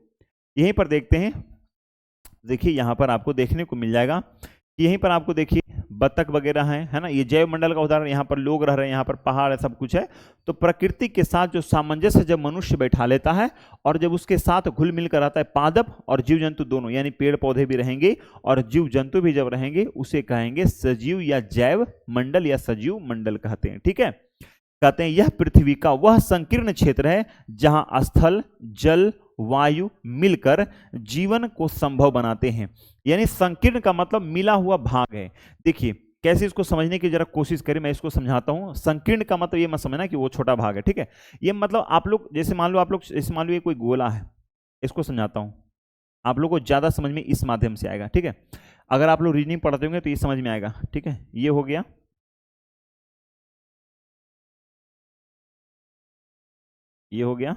यहीं पर देखते हैं, देखिए यहां पर आपको देखने को मिल जाएगा कि यहीं पर आपको देखिए बतख वगैरह हैं, है ना, ये जैव मंडल का उदाहरण, यहाँ पर लोग रह रहे हैं, यहाँ पर पहाड़ है, सब कुछ है। तो प्रकृति के साथ जो सामंजस्य जब मनुष्य बैठा लेता है और जब उसके साथ घुल मिल कर आता है पादप और जीव जंतु दोनों, यानी पेड़ पौधे भी रहेंगे और जीव जंतु भी जब रहेंगे, उसे कहेंगे सजीव या जैव मंडल या सजीव मंडल कहते हैं। ठीक है, कहते हैं यह पृथ्वी का वह संकीर्ण क्षेत्र है जहां स्थल, जल, वायु मिलकर जीवन को संभव बनाते हैं। यानी संकीर्ण का मतलब मिला हुआ भाग है। देखिए कैसे इसको समझने की जरा कोशिश करें, मैं इसको समझाता हूं। संकीर्ण का मतलब ये मत समझना कि वो छोटा भाग है, ठीक है। ये मतलब आप लोग जैसे मान लो, आप लोग जैसे मान लो ये कोई गोला है, इसको समझाता हूं, आप लोग को ज्यादा समझ में इस माध्यम से आएगा, ठीक है। अगर आप लोग रीजनिंग पढ़ते होंगे तो ये समझ में आएगा, ठीक है। ये हो गया, ये हो गया,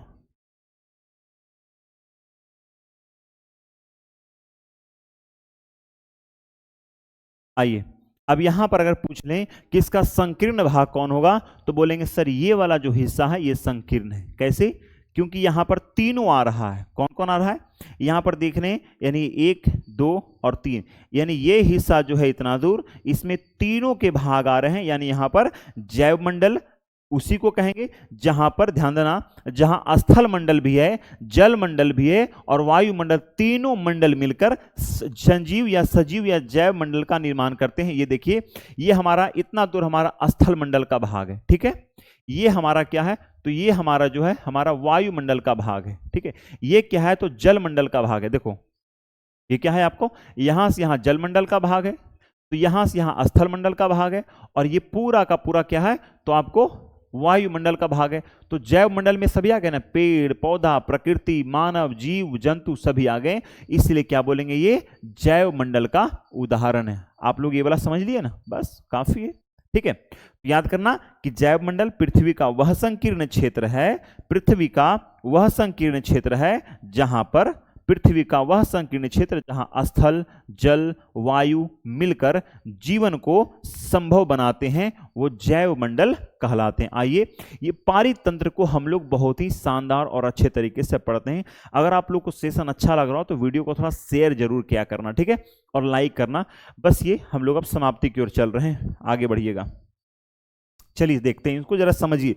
आइए अब यहां पर अगर पूछ लें कि इसका संकीर्ण भाग कौन होगा, तो बोलेंगे सर ये वाला जो हिस्सा है ये संकीर्ण है। कैसे? क्योंकि यहां पर तीनों आ रहा है। कौन कौन आ रहा है यहां पर देखने, यानी 1, 2 और 3, यानी ये हिस्सा जो है इतना दूर, इसमें तीनों के भाग आ रहे हैं। यानी यहां पर जैव मंडल उसी को कहेंगे जहां पर, ध्यान देना, जहां स्थल मंडल भी है, जल मंडल भी है और वायुमंडल, तीनों मंडल मिलकर संजीव या सजीव या जैव मंडल का निर्माण करते हैं। ये देखिए, ये हमारा इतना दूर हमारा स्थल मंडल का भाग है, ठीक है। ये हमारा क्या है, तो ये हमारा जो है हमारा वायुमंडल का भाग है, ठीक है। ये क्या है, तो जल मंडल का भाग है। देखो ये क्या है, आपको यहां से यहां जल मंडल का भाग है, तो यहां से यहां स्थल मंडल का भाग है, और ये पूरा का पूरा क्या है, तो आपको वायुमंडल का भाग है। तो जैव मंडल में सभी आ गए ना, पेड़ पौधा, प्रकृति, मानव, जीव जंतु सभी आ गए, इसलिए क्या बोलेंगे, ये जैव मंडल का उदाहरण है। आप लोग ये वाला समझ लिए ना, बस काफी है, ठीक है। याद करना कि जैव मंडल पृथ्वी का वह संकीर्ण क्षेत्र है, पृथ्वी का वह संकीर्ण क्षेत्र है जहां पर, पृथ्वी का वह संकीर्ण क्षेत्र जहां स्थल, जल, वायु मिलकर जीवन को संभव बनाते हैं, वो जैव मंडल कहलाते हैं। आइए, ये पारितंत्र को हम लोग बहुत ही शानदार और अच्छे तरीके से पढ़ते हैं। अगर आप लोग को सेशन अच्छा लग रहा हो तो वीडियो को थोड़ा शेयर जरूर किया करना, ठीक है, और लाइक करना। बस ये हम लोग अब समाप्ति की ओर चल रहे हैं, आगे बढ़िएगा। चलिए देखते हैं, इसको जरा समझिए।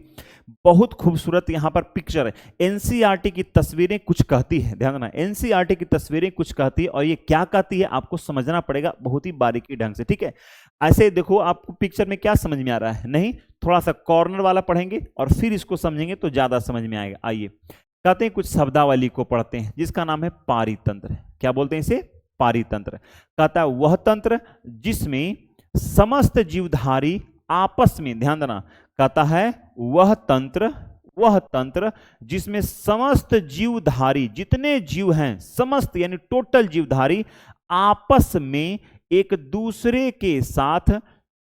बहुत खूबसूरत यहां पर पिक्चर है। एनसीईआरटी की तस्वीरें कुछ कहती है, ध्यान देना, एनसीईआरटी की तस्वीरें कुछ कहती है, और ये क्या कहती है आपको समझना पड़ेगा बहुत ही बारीकी ढंग से, ठीक है। ऐसे देखो, आपको पिक्चर में क्या समझ में आ रहा है, नहीं, थोड़ा सा कॉर्नर वाला पढ़ेंगे और फिर इसको समझेंगे तो ज्यादा समझ में आएगा। आइए, कहते हैं कुछ शब्दावली को पढ़ते हैं जिसका नाम है पारितंत्र। क्या बोलते हैं इसे? पारितंत्र। कहता है वह तंत्र जिसमें समस्त जीवधारी आपस में, ध्यान देना, कहता है वह तंत्र जिसमें समस्त जीवधारी, जितने जीव हैं, समस्त यानी टोटल जीवधारी आपस में एक दूसरे के साथ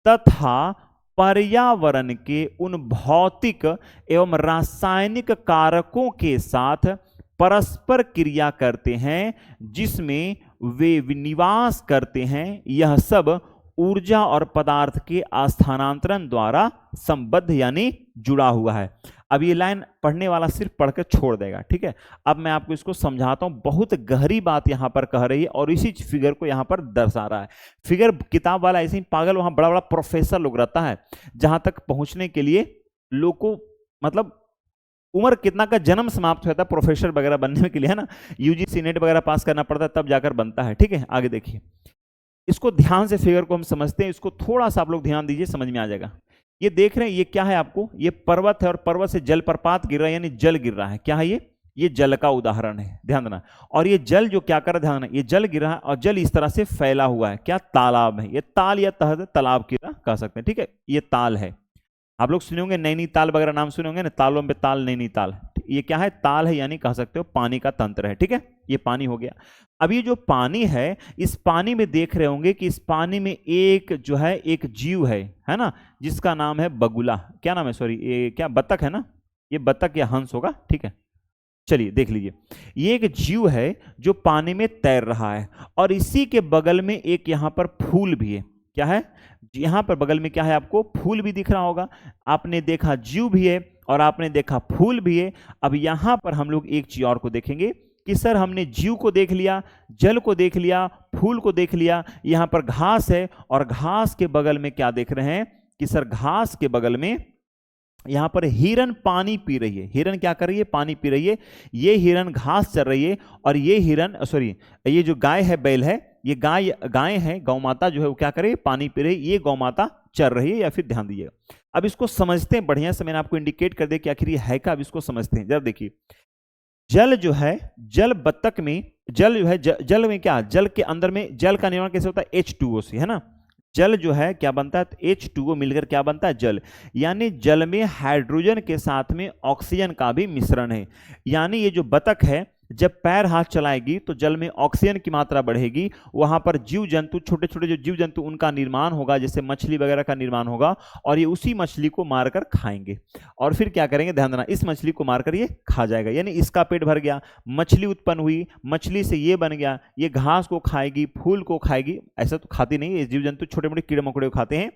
तथा पर्यावरण के उन भौतिक एवं रासायनिक कारकों के साथ परस्पर क्रिया करते हैं जिसमें वे निवास करते हैं। यह सब ऊर्जा और पदार्थ के स्थानांतरण द्वारा संबद्ध यानी जुड़ा हुआ है। अब ये लाइन पढ़ने वाला सिर्फ पढ़कर छोड़ देगा, ठीक है। अब मैं आपको इसको समझाता हूं, बहुत गहरी बात यहां पर कह रही है और इसी फिगर को यहां पर दर्शा रहा है। फिगर किताब वाला ऐसे ही पागल, वहां बड़ा बड़ा प्रोफेसर लोग रहता है, जहां तक पहुंचने के लिए लोग को, मतलब उम्र कितना का जन्म समाप्त होता है प्रोफेसर वगैरह बनने के लिए, है ना, यूजीसी नेट वगैरह पास करना पड़ता है तब जाकर बनता है, ठीक है। आगे देखिए, इसको ध्यान से, फिगर को हम समझते हैं, इसको थोड़ा सा आप लोग ध्यान दीजिए, समझ में आ जाएगा। ये देख रहे हैं, ये क्या है आपको, ये पर्वत है और पर्वत से जलप्रपात गिर रहा है, यानी जल गिर रहा है। क्या है ये जल का उदाहरण है, ध्यान देना। और ये जल जो क्या कर रहा है, ध्यान देना, ये जल गिर रहा है और जल इस तरह से फैला हुआ है, क्या तालाब है, ये ताल या तहत तालाब की कह सकते हैं, ठीक है। ये ताल है, आप लोग सुने होंगे नैनीताल वगैरह नाम सुने होंगे ना, तालों में ताल, नैनीताल, ये क्या है, ताल है, यानी कह सकते हो पानी का तंत्र है, ठीक है। ये पानी हो गया। अब ये जो पानी है, इस पानी में देख रहे होंगे कि इस पानी में एक जो है, एक जीव है ना, जिसका नाम है बगुला। क्या नाम है, सॉरी, ये क्या बतख है ना, ये बतख या हंस होगा, ठीक है। चलिए देख लीजिए, ये एक जीव है जो पानी में तैर रहा है, और इसी के बगल में एक यहाँ पर फूल भी है। क्या है, यहां पर बगल में क्या है, आपको फूल भी दिख रहा होगा। आपने देखा जीव भी है और आपने देखा फूल भी है। अब यहां पर हम लोग एक चीज और को देखेंगे कि सर हमने जीव को देख लिया, जल को देख लिया, फूल को देख लिया, यहाँ पर घास है और घास के बगल में क्या देख रहे हैं कि सर घास के बगल में यहाँ पर हिरन पानी पी रही है। हिरन क्या कर रही है? पानी पी रही है। ये हिरन घास चर रही है और ये हिरन ये जो गाय है, बैल है, ये गाय है, गौ माता जो है वो क्या करे? पानी पी रही है। ये गौ माता चर रही है। या फिर ध्यान दीजिएगा, अब इसको समझते हैं बढ़िया से। मैंने आपको इंडिकेट कर दिया कि आखिर ये है क्या। अब इसको समझते हैं। जब देखिए, जल जो है, जल बत्तख में, जल जो है, जल में क्या, जल के अंदर में जल का निर्माण कैसे होता है? H2O से, है ना। जल जो है क्या बनता है? H2O मिलकर क्या बनता है? जल। यानी जल में हाइड्रोजन के साथ में ऑक्सीजन का भी मिश्रण है। यानी ये जो बतख है जब पैर हाथ चलाएगी तो जल में ऑक्सीजन की मात्रा बढ़ेगी, वहां पर जीव जंतु, छोटे छोटे जो जीव जंतु, उनका निर्माण होगा, जैसे मछली वगैरह का निर्माण होगा, और ये उसी मछली को मारकर खाएंगे। और फिर क्या करेंगे? ध्यान देना, इस मछली को मारकर ये खा जाएगा। यानी इसका पेट भर गया, मछली उत्पन्न हुई, मछली से ये बन गया, ये घास को खाएगी, फूल को खाएगी। ऐसा तो खाती नहीं, ये जीव जंतु छोटे मोटे कीड़े मकोड़े को खाते हैं।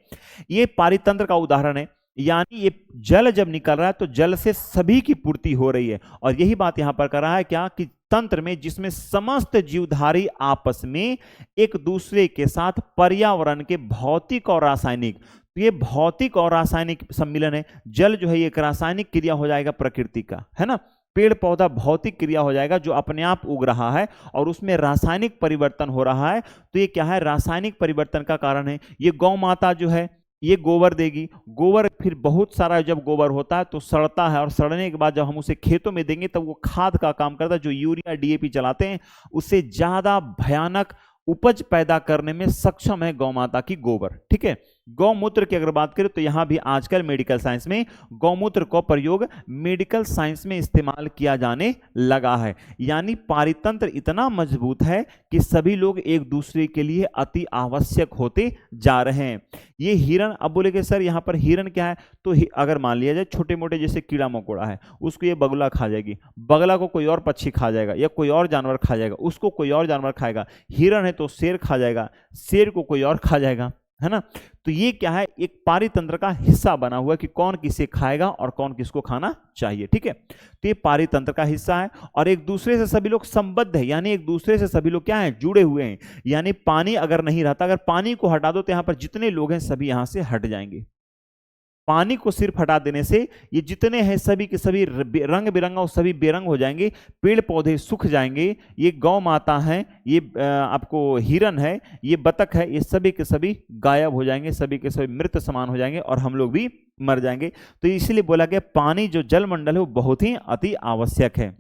ये पारितंत्र का उदाहरण है। यानी ये जल जब निकल रहा है तो जल से सभी की पूर्ति हो रही है। और यही बात यहां पर कर रहा है क्या, कि तंत्र में जिसमें समस्त जीवधारी आपस में एक दूसरे के साथ पर्यावरण के भौतिक और रासायनिक, तो ये भौतिक और रासायनिक सम्मिलन है। जल जो है ये एक रासायनिक क्रिया हो जाएगा प्रकृति का, है ना। पेड़ पौधा भौतिक क्रिया हो जाएगा जो अपने आप उग रहा है और उसमें रासायनिक परिवर्तन हो रहा है। तो ये क्या है? रासायनिक परिवर्तन का कारण है। ये गौ माता जो है ये गोबर देगी, गोबर फिर बहुत सारा जब गोबर होता है तो सड़ता है, और सड़ने के बाद जब हम उसे खेतों में देंगे तब वो खाद का काम करता है। जो यूरिया डीएपी चलाते हैं उससे ज्यादा भयानक उपज पैदा करने में सक्षम है गौ माता की गोबर। ठीक है। गौमूत्र की अगर बात करें तो यहां भी आजकल मेडिकल साइंस में गौमूत्र का प्रयोग मेडिकल साइंस में इस्तेमाल किया जाने लगा है। यानी पारितंत्र इतना मजबूत है कि सभी लोग एक दूसरे के लिए अति आवश्यक होते जा रहे हैं। ये हिरन, अब बोलेगे सर यहां पर हिरन क्या है? तो अगर मान लिया जाए छोटे मोटे जैसे कीड़ा मकोड़ा है, उसको ये बगुला खा जाएगी, बगला को कोई और पक्षी खा जाएगा या कोई और जानवर खा जाएगा, उसको कोई और जानवर खाएगा। हिरन है तो शेर खा जाएगा, शेर को कोई और खा जाएगा, है ना। तो ये क्या है? एक पारितंत्र का हिस्सा बना हुआ है कि कौन किसे खाएगा और कौन किसको खाना चाहिए। ठीक है। तो ये पारितंत्र का हिस्सा है और एक दूसरे से सभी लोग संबद्ध है। यानी एक दूसरे से सभी लोग क्या है? जुड़े हुए हैं। यानी पानी अगर नहीं रहता, अगर पानी को हटा दो तो यहां पर जितने लोग हैं सभी यहां से हट जाएंगे। पानी को सिर्फ हटा देने से ये जितने हैं सभी के सभी रंग बिरंगा और सभी बेरंग हो जाएंगे, पेड़ पौधे सूख जाएंगे। ये गौ माता है, ये आपको हिरन है, ये बतख है, ये सभी के सभी गायब हो जाएंगे, सभी के सभी मृत समान हो जाएंगे और हम लोग भी मर जाएंगे। तो इसलिए बोला गया पानी जो जल मंडल है वो बहुत ही अति आवश्यक है।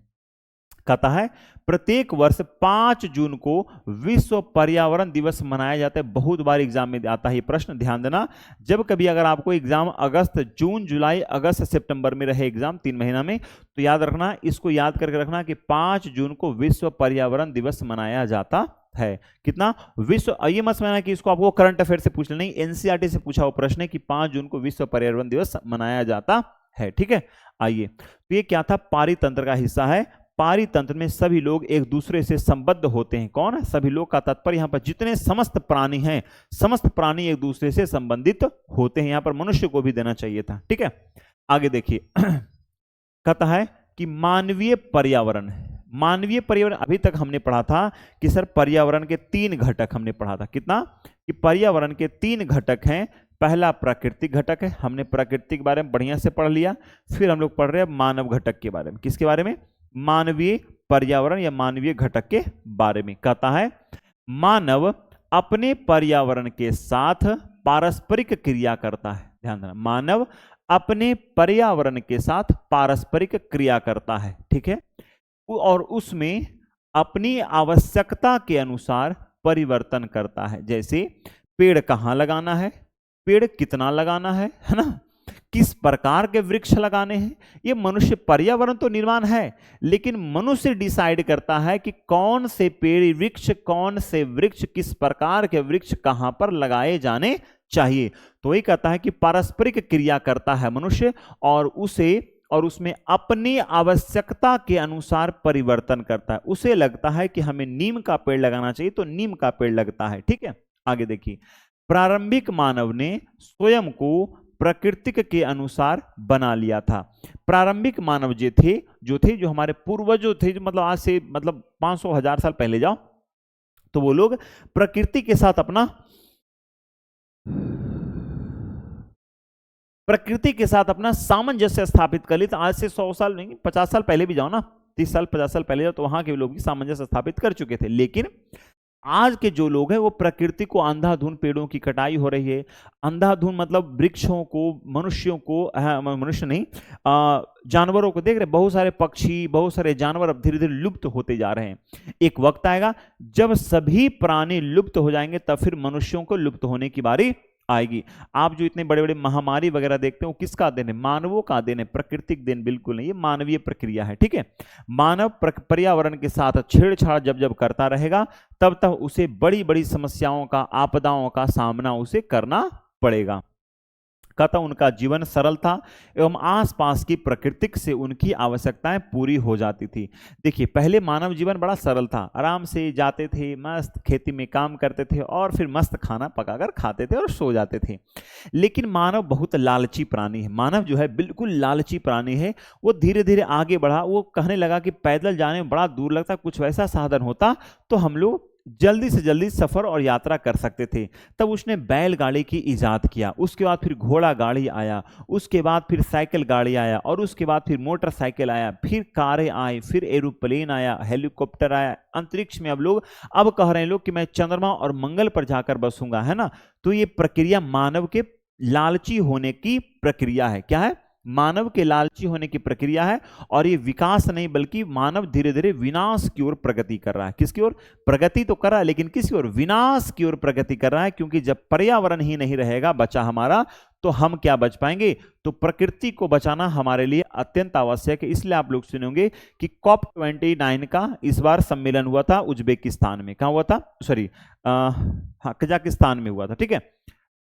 कहता है प्रत्येक वर्ष 5 जून को विश्व पर्यावरण दिवस मनाया जाता है। बहुत बार एग्जाम में आता है ये प्रश्न, ध्यान देना। जब कभी अगर आपको एग्जाम अगस्त, जून, जुलाई, अगस्त, सितंबर में रहे एग्जाम 3 महीना में, तो याद रखना, इसको याद करके रखना कि 5 जून को विश्व पर्यावरण दिवस मनाया जाता है। कितना? विश्व, ये मत समझना कि इसको आपको करंट अफेयर से पूछना, नहीं, एनसीईआरटी से पूछा हुआ प्रश्न है कि 5 जून को विश्व पर्यावरण दिवस मनाया जाता है। ठीक है। आइए, तो ये क्या था? पारितंत्र का हिस्सा है। पारितंत्र में सभी लोग एक दूसरे से संबद्ध होते हैं। कौन है? सभी लोग का तात्पर्य यहां पर जितने समस्त प्राणी हैं, समस्त प्राणी एक दूसरे से संबंधित होते हैं। यहां पर मनुष्य को भी देना चाहिए था। ठीक है। आगे देखिए कहता है कि मानवीय पर्यावरण, मानवीय पर्यावरण अभी तक हमने पढ़ा था कि सर पर्यावरण के 3 घटक हमने पढ़ा था। कितना? कि पर्यावरण के 3 घटक हैं। पहला प्राकृतिक घटक है, हमने प्रकृति के बारे में बढ़िया से पढ़ लिया। फिर हम लोग पढ़ रहे हैं मानव घटक के बारे में। किसके बारे में? मानवीय पर्यावरण या मानवीय घटक के बारे में। कहता है मानव अपने पर्यावरण के साथ पारस्परिक क्रिया करता है। ध्यान देना, मानव अपने पर्यावरण के साथ पारस्परिक क्रिया करता है। ठीक है। और उसमें अपनी आवश्यकता के अनुसार परिवर्तन करता है। जैसे पेड़ कहाँ लगाना है, पेड़ कितना लगाना है ना, किस प्रकार के वृक्ष लगाने हैं, ये मनुष्य, पर्यावरण तो निर्माण है लेकिन मनुष्य डिसाइड करता है कि कौन से पेड़ वृक्ष, कौन से वृक्ष, किस प्रकार के वृक्ष कहां पर लगाए जाने चाहिए। तो ये कहता है कि पारस्परिक क्रिया करता है मनुष्य और उसमें अपनी आवश्यकता के अनुसार परिवर्तन करता है। उसे लगता है कि हमें नीम का पेड़ लगाना चाहिए तो नीम का पेड़ लगता है। ठीक है। आगे देखिए, प्रारंभिक मानव ने स्वयं को प्रकृति के अनुसार बना लिया था। प्रारंभिक मानव जो थे जो थे, जो हमारे पूर्वजों थे, जो मतलब आज से मतलब 500-1000 साल पहले जाओ, तो वो लोग प्रकृति के साथ अपना सामंजस्य स्थापित कर ली। तो आज से 100 साल नहीं, 50 साल पहले भी जाओ ना, 30 साल 50 साल पहले जाओ, तो वहां के लोग भी सामंजस्य स्थापित कर चुके थे। लेकिन आज के जो लोग हैं वो प्रकृति को अंधाधुंध, पेड़ों की कटाई हो रही है, अंधाधुंध मतलब वृक्षों को, मनुष्यों को, मनुष्य नहीं, जानवरों को देख रहे, बहुत सारे पक्षी, बहुत सारे जानवर अब धीरे धीरे लुप्त होते जा रहे हैं। एक वक्त आएगा जब सभी प्राणी लुप्त हो जाएंगे, तब फिर मनुष्यों को लुप्त होने की बारी आएगी। आप जो इतने बड़े बड़े महामारी वगैरह देखते हो, किसका देन है? मानवों का देन है, प्राकृतिक देन बिल्कुल नहीं, ये मानवीय प्रक्रिया है। ठीक है, मानव पर्यावरण के साथ छेड़छाड़ जब जब करता रहेगा, तब तब उसे बड़ी बड़ी समस्याओं का, आपदाओं का सामना उसे करना पड़ेगा। कहता उनका जीवन सरल था एवं आसपास की प्रकृतिक से उनकी आवश्यकताएं पूरी हो जाती थी। देखिए, पहले मानव जीवन बड़ा सरल था, आराम से जाते थे, मस्त खेती में काम करते थे और फिर मस्त खाना पकाकर खाते थे और सो जाते थे। लेकिन मानव बहुत लालची प्राणी है, मानव जो है बिल्कुल लालची प्राणी है। वो धीरे धीरे आगे बढ़ा, वो कहने लगा कि पैदल जाने में बड़ा दूर लगता, कुछ वैसा साधन होता तो हम लोग जल्दी से जल्दी सफर और यात्रा कर सकते थे। तब उसने बैलगाड़ी की इजाद किया, उसके बाद फिर घोड़ा गाड़ी आया, उसके बाद फिर साइकिल गाड़ी आया, और उसके बाद फिर मोटरसाइकिल आया, फिर कारें आई, फिर एरोप्लेन आया, हेलीकॉप्टर आया, अंतरिक्ष में अब कह रहे हैं लोग कि मैं चंद्रमा और मंगल पर जाकर बसूंगा, है ना। तो ये प्रक्रिया मानव के लालची होने की प्रक्रिया है। क्या है? मानव के लालची होने की प्रक्रिया है। और ये विकास नहीं, बल्कि मानव धीरे धीरे विनाश की ओर प्रगति कर रहा है। किसकी ओर? प्रगति तो कर रहा है, लेकिन किसी ओर? विनाश की ओर प्रगति कर रहा है। क्योंकि जब पर्यावरण ही नहीं रहेगा बचा हमारा, तो हम क्या बच पाएंगे? तो प्रकृति को बचाना हमारे लिए अत्यंत आवश्यक है। इसलिए आप लोग सुनेंगे कि COP29 का इस बार सम्मेलन हुआ था उज्बेकिस्तान में। कहां हुआ था? सॉरी, हाँ, कजाकिस्तान में हुआ था। ठीक है,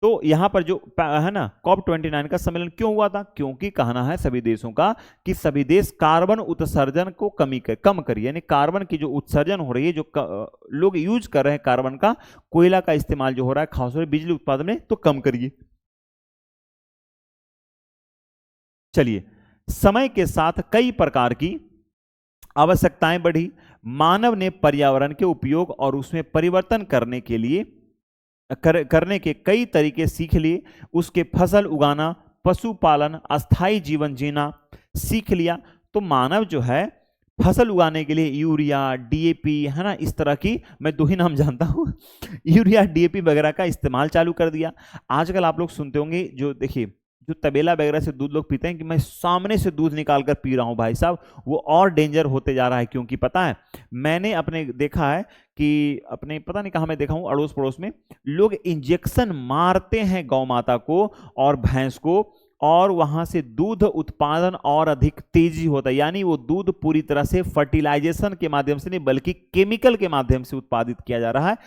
तो यहां पर जो है ना, COP29 का सम्मेलन क्यों हुआ था? क्योंकि कहना है सभी देशों का कि सभी देश कार्बन उत्सर्जन को कम करिए, यानी कार्बन की जो उत्सर्जन हो रही है, जो लोग यूज कर रहे हैं कार्बन का, कोयला का इस्तेमाल जो हो रहा है खासतौर बिजली उत्पादन में, तो कम करिए। चलिए, समय के साथ कई प्रकार की आवश्यकताएं बढ़ी। मानव ने पर्यावरण के उपयोग और उसमें परिवर्तन करने के कई तरीके सीख लिए। उसके फसल उगाना, पशुपालन, अस्थाई जीवन जीना सीख लिया। तो मानव जो है फसल उगाने के लिए यूरिया, डीएपी, है ना, इस तरह की, मैं 2 ही नाम जानता हूं, यूरिया, डीएपी वगैरह का इस्तेमाल चालू कर दिया। आजकल आप लोग सुनते होंगे, जो देखिए, जो तबेला वगैरह से दूध लोग पीते हैं कि मैं सामने से दूध निकाल कर पी रहा हूं, भाई साहब, वो और डेंजर होते जा रहा है। क्योंकि पता है, मैंने अपने देखा है कि अपने, पता नहीं कहां मैं देखा हूं, अड़ोस पड़ोस में लोग इंजेक्शन मारते हैं गौ माता को और भैंस को, और वहां से दूध उत्पादन और अधिक तेजी होता है। यानी वो दूध पूरी तरह से फर्टिलाइजेशन के माध्यम से नहीं, बल्कि केमिकल के माध्यम से उत्पादित किया जा रहा है।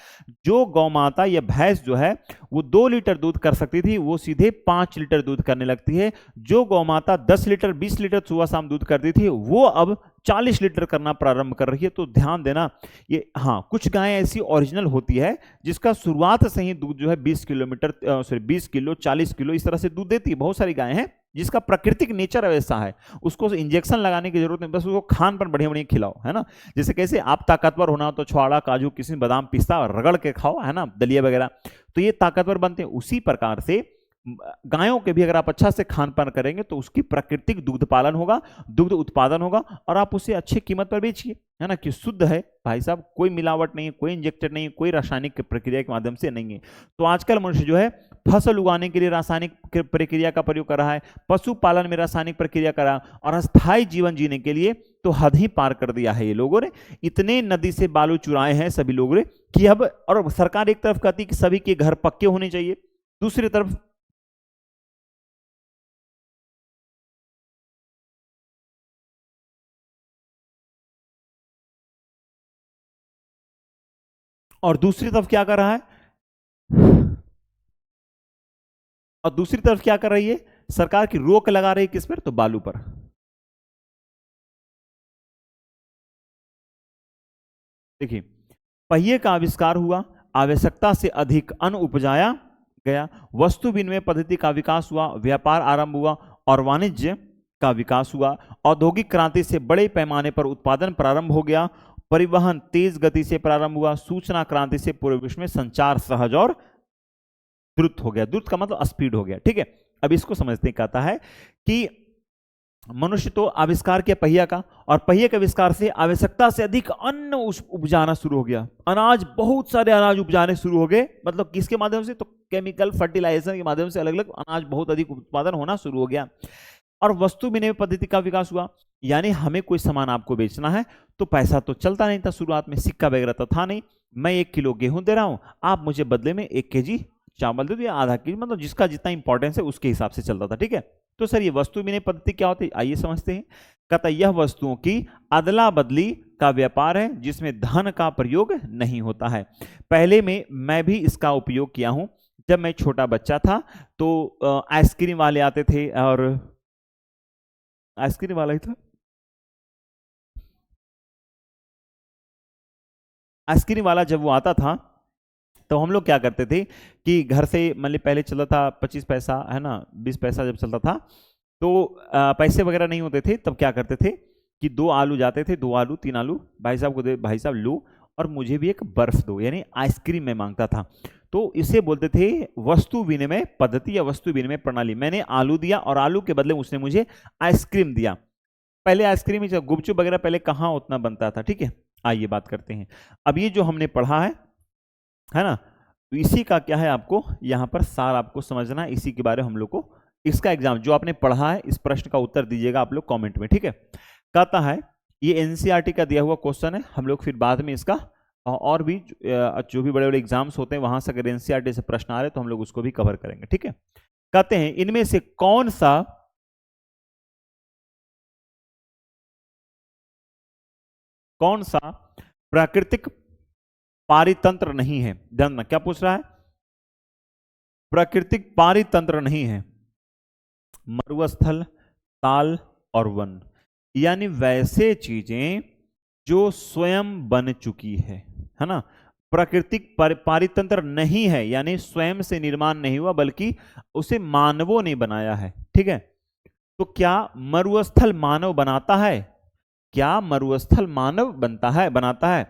जो गौ माता या भैंस जो है वो 2 लीटर दूध कर सकती थी, वो सीधे 5 लीटर दूध करने लगती है। जो गौ माता 10 लीटर 20 लीटर सुबह शाम दूध करती थी, वो अब 40 लीटर करना प्रारंभ कर रही है। तो ध्यान देना, ये, हाँ, कुछ गायें ऐसी ओरिजिनल होती है जिसका शुरुआत से ही दूध जो है 20 किलो 40 किलो इस तरह से दूध देती है। बहुत सारी गायें हैं जिसका प्राकृतिक नेचर ऐसा है, उसको इंजेक्शन लगाने की जरूरत नहीं, बस उसको खान पर बढ़िया बढ़िया खिलाओ, है ना। जैसे कैसे आप ताकतवर होना तो छुआड़ा, काजू, किशमिश, बादाम, पिस्ता रगड़ के खाओ, है ना, दलिया वगैरह, तो ये ताकतवर बनते हैं। उसी प्रकार से गायों के भी अगर आप अच्छा से खान पान करेंगे तो उसकी प्राकृतिक दुग्ध पालन होगा, दुग्ध उत्पादन होगा, और आप उसे अच्छी कीमत पर बेचिए, है ना, कि शुद्ध है भाई साहब, कोई मिलावट नहीं है, कोई इंजेक्टेड नहीं है, कोई रासायनिक प्रक्रिया के माध्यम से नहीं है। तो आजकल मनुष्य जो है फसल उगाने के लिए रासायनिक प्रक्रिया का प्रयोग कर रहा है, पशुपालन में रासायनिक प्रक्रिया कर रहा है, और अस्थायी जीवन जीने के लिए तो हद ही पार कर दिया है ये लोगों ने। इतने नदी से बालू चुराए हैं सभी लोगों ने कि अब, और सरकार एक तरफ कहती है कि सभी के घर पक्के होने चाहिए, दूसरी तरफ क्या कर रहा है, और दूसरी तरफ क्या कर रही है सरकार? की रोक लगा रही है किस पर? तो बालू पर। देखिए, पहिए का आविष्कार हुआ, आवश्यकता से अधिक अन्न उपजाया गया, वस्तु विनिमय पद्धति का विकास हुआ, व्यापार आरंभ हुआ, और वाणिज्य का विकास हुआ, औद्योगिक क्रांति से बड़े पैमाने पर उत्पादन प्रारंभ हो गया, परिवहन तेज गति से प्रारंभ हुआ, सूचना क्रांति से पूरे विश्व में संचार सहज और द्रुत हो गया। द्रुत का मतलब स्पीड हो गया, ठीक है। अब इसको समझते कहता है कि मनुष्य तो आविष्कार किया पहिया का, और पहिए के आविष्कार से आवश्यकता से अधिक अन्न उपजाना शुरू हो गया। अनाज, बहुत सारे अनाज उपजाने शुरू हो गए, मतलब किसके माध्यम से, तो केमिकल फर्टिलाइजेशन के माध्यम से अलग अलग अनाज बहुत अधिक उत्पादन होना शुरू हो गया। और वस्तु विनिमय पद्धति का विकास हुआ, यानी हमें कोई सामान आपको बेचना है तो पैसा तो चलता नहीं था शुरुआत में, सिक्का वगैरह तो था नहीं। मैं 1 किलो गेहूं दे रहा हूं, आप मुझे बदले में 1 केजी चावल दे दो या आधा केजी, मतलब जिसका जितना इंपॉर्टेंस है उसके हिसाब से चलता था, ठीक है। तो सर ये वस्तु विनिमय पद्धति क्या होती है, आइए समझते हैं। कहता यह वस्तुओं की अदला बदली का व्यापार है जिसमें धन का प्रयोग नहीं होता है। पहले में मैं भी इसका उपयोग किया हूं। जब मैं छोटा बच्चा था तो आइसक्रीम वाले आते थे, और आइसक्रीम वाला ही था, आइसक्रीम वाला जब वो आता था तो हम लोग क्या करते थे कि घर से, मतलब पहले चलता था 25 पैसा, है ना, 20 पैसा जब चलता था तो पैसे वगैरह नहीं होते थे, तब क्या करते थे कि 2 आलू जाते थे, 2 आलू 3 आलू भाई साहब को दे, भाई साहब लो और मुझे भी एक बर्फ दो, यानी आइसक्रीम में मांगता था। तो इसे बोलते थे वस्तु विनिमय पद्धति या वस्तु विनिमय प्रणाली। मैंने आलू दिया और आलू के बदले उसने मुझे आइसक्रीम दिया। पहले आइसक्रीम ही, गुपचुप वगैरह पहले कहाँ उतना बनता था, ठीक है। आइए बात करते हैं। अब ये जो हमने पढ़ा है ना, तो इसी का क्या है आपको यहाँ पर सार आपको समझना है, इसी के बारे में हम लोग को इसका एग्जाम जो आपने पढ़ा है इस प्रश्न का उत्तर दीजिएगा आप लोग कमेंट में, ठीक है। कहता है ये एनसीईआरटी का दिया हुआ क्वेश्चन है, हम लोग फिर बाद में इसका और भी जो भी बड़े बड़े एग्जाम्स होते हैं वहां से अगर एनसीईआरटी से प्रश्न आ रहे तो हम लोग उसको भी कवर करेंगे, ठीक है। कहते हैं इनमें से कौन सा प्राकृतिक पारितंत्र नहीं है। ध्यान, क्या पूछ रहा है, प्राकृतिक पारितंत्र नहीं है। मरुस्थल, ताल और वन, यानी वैसे चीजें जो स्वयं बन चुकी है ना। प्राकृतिक पारितंत्र नहीं है, यानी स्वयं से निर्माण नहीं हुआ बल्कि उसे मानवों ने बनाया है, ठीक है। तो क्या मरुस्थल मानव बनाता है, क्या मरुस्थल मानव बनाता है,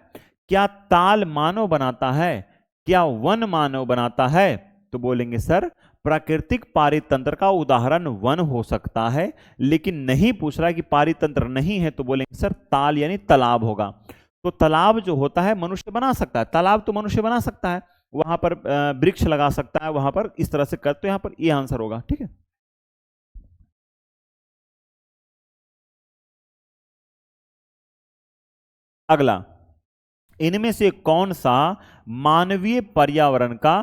क्या ताल मानव बनाता है, क्या वन मानव बनाता है। तो बोलेंगे सर प्राकृतिक पारितंत्र का उदाहरण वन हो सकता है, लेकिन नहीं पूछ रहा है कि पारितंत्र नहीं है, तो बोलेंगे सर ताल यानी तालाब होगा। तो तालाब जो होता है मनुष्य बना सकता है, तालाब तो मनुष्य बना सकता है, वहां पर वृक्ष लगा सकता है, वहां पर इस तरह से कर, तो यहां पर ये आंसर होगा, ठीक है। अगला, इनमें से कौन सा मानवीय पर्यावरण का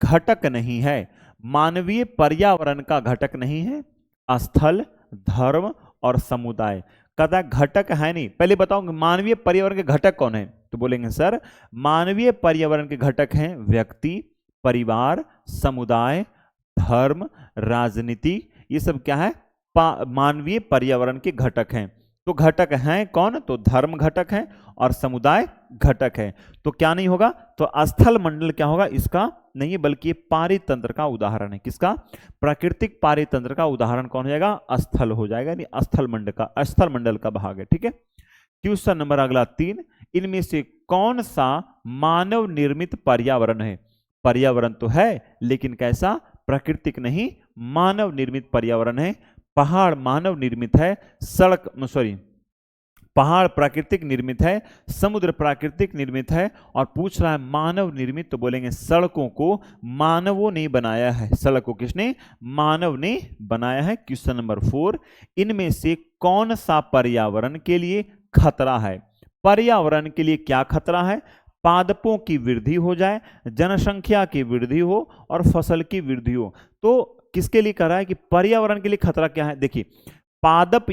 घटक नहीं है। मानवीय पर्यावरण का घटक नहीं है, स्थल, धर्म और समुदाय। कहता घटक है नहीं, पहले बताओ मानवीय पर्यावरण के घटक कौन है, तो बोलेंगे सर मानवीय पर्यावरण के घटक हैं व्यक्ति, परिवार, समुदाय, धर्म, राजनीति। ये सब क्या है, मानवीय पर्यावरण के घटक हैं। तो घटक हैं कौन, तो धर्म घटक है और समुदाय घटक है। तो क्या नहीं होगा, तो स्थल मंडल क्या होगा, इसका नहीं है, बल्कि पारितंत्र का उदाहरण है। किसका, प्राकृतिक पारितंत्र का उदाहरण कौन हो जाएगा, स्थल हो जाएगा, यानी स्थल मंडल का भाग है, ठीक है। क्वेश्चन नंबर अगला 3, इनमें से कौन सा मानव निर्मित पर्यावरण है। पर्यावरण तो है लेकिन कैसा, प्राकृतिक नहीं, मानव निर्मित पर्यावरण है। पहाड़ मानव निर्मित है, पहाड़ प्राकृतिक निर्मित है, समुद्र प्राकृतिक निर्मित है, और पूछ रहा है मानव निर्मित, तो बोलेंगे सड़कों को मानवों ने बनाया है। सड़क को किसने, मानव ने बनाया है। क्वेश्चन नंबर 4, इनमें से कौन सा पर्यावरण के लिए खतरा है। पर्यावरण के लिए क्या खतरा है, पादपों की वृद्धि हो जाए, जनसंख्या की वृद्धि हो और फसल की वृद्धि हो। तो किसके लिए कह रहा है कि पर्यावरण के लिए खतरा क्या है। देखिए पादप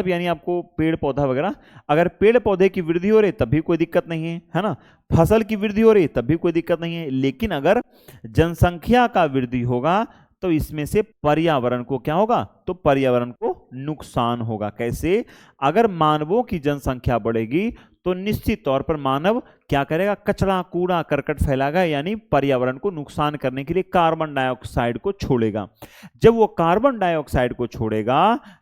यानी आपको पेड़ पौधा वगैरह, अगर पेड़ पौधे की वृद्धि हो रही तब भी कोई दिक्कत नहीं है ना, फसल की वृद्धि हो रही तब भी कोई दिक्कत नहीं है। लेकिन अगर जनसंख्या का वृद्धि होगा तो इसमें से पर्यावरण को क्या होगा, तो पर्यावरण को नुकसान होगा। कैसे, अगर मानवों की जनसंख्या बढ़ेगी तो निश्चित तौर पर मानव क्या करेगा, कचरा कूड़ा करकट फैलाएगा, यानी पर्यावरण को नुकसान करने के लिए कार्बन डाइऑक्साइड को छोड़ेगा। जब वो कार्बन डाइऑक्साइड को छोड़ेगा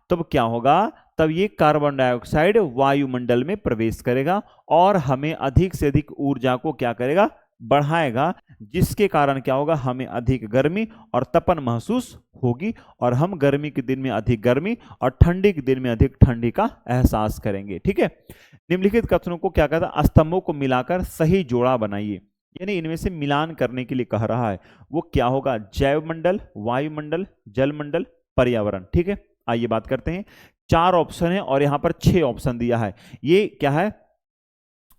तब क्या होगा, तब ये कार्बन डाइऑक्साइड वायुमंडल में प्रवेश करेगा और हमें अधिक से अधिक ऊर्जा को क्या करेगा, बढ़ाएगा, जिसके कारण क्या होगा, हमें अधिक गर्मी और तपन महसूस होगी और हम गर्मी के दिन में अधिक गर्मी और ठंडी के दिन में अधिक ठंडी का एहसास करेंगे। ठीक है, निम्नलिखित कथनों को क्या कहता है, स्तंभों को मिलाकर सही जोड़ा बनाइए, यानी इनमें से मिलान करने के लिए कह रहा है। वो क्या होगा, जैव मंडल, वायुमंडल, जलमंडल, पर्यावरण। ठीक है, आइए बात करते हैं। 4 ऑप्शन है और यहां पर 6 ऑप्शन दिया है। ये क्या है,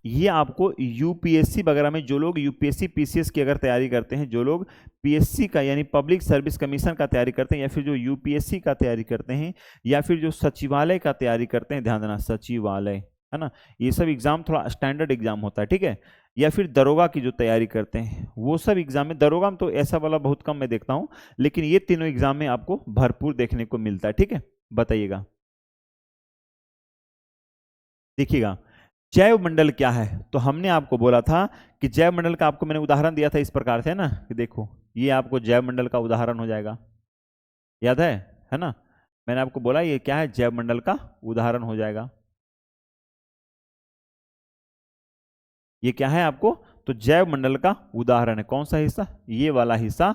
ये आपको यूपीएससी वगैरह में, जो लोग यूपीएससी पीसीएस की अगर तैयारी करते हैं, जो लोग पीएससी का यानी पब्लिक सर्विस कमीशन का तैयारी करते हैं, या फिर जो यूपीएससी का तैयारी करते हैं, या फिर जो सचिवालय का तैयारी करते हैं, ध्यान देना सचिवालय है ना, ये सब एग्जाम थोड़ा स्टैंडर्ड एग्जाम होता है। ठीक है, या फिर दरोगा की जो तैयारी करते हैं वो सब एग्जाम में, दरोगा में तो ऐसा वाला बहुत कम मैं देखता हूं, लेकिन ये तीनों एग्जाम में आपको भरपूर देखने को मिलता है। ठीक है, बताइएगा, देखिएगा जैव मंडल क्या है। तो हमने आपको बोला था कि जैव मंडल का आपको मैंने उदाहरण दिया था इस प्रकार से, है ना, कि देखो ये आपको जैव मंडल का उदाहरण हो जाएगा, याद है ना, मैंने आपको बोला ये क्या है, जैव मंडल का उदाहरण हो जाएगा। ये क्या है आपको, तो जैव मंडल का उदाहरण है। कौन सा हिस्सा, ये वाला हिस्सा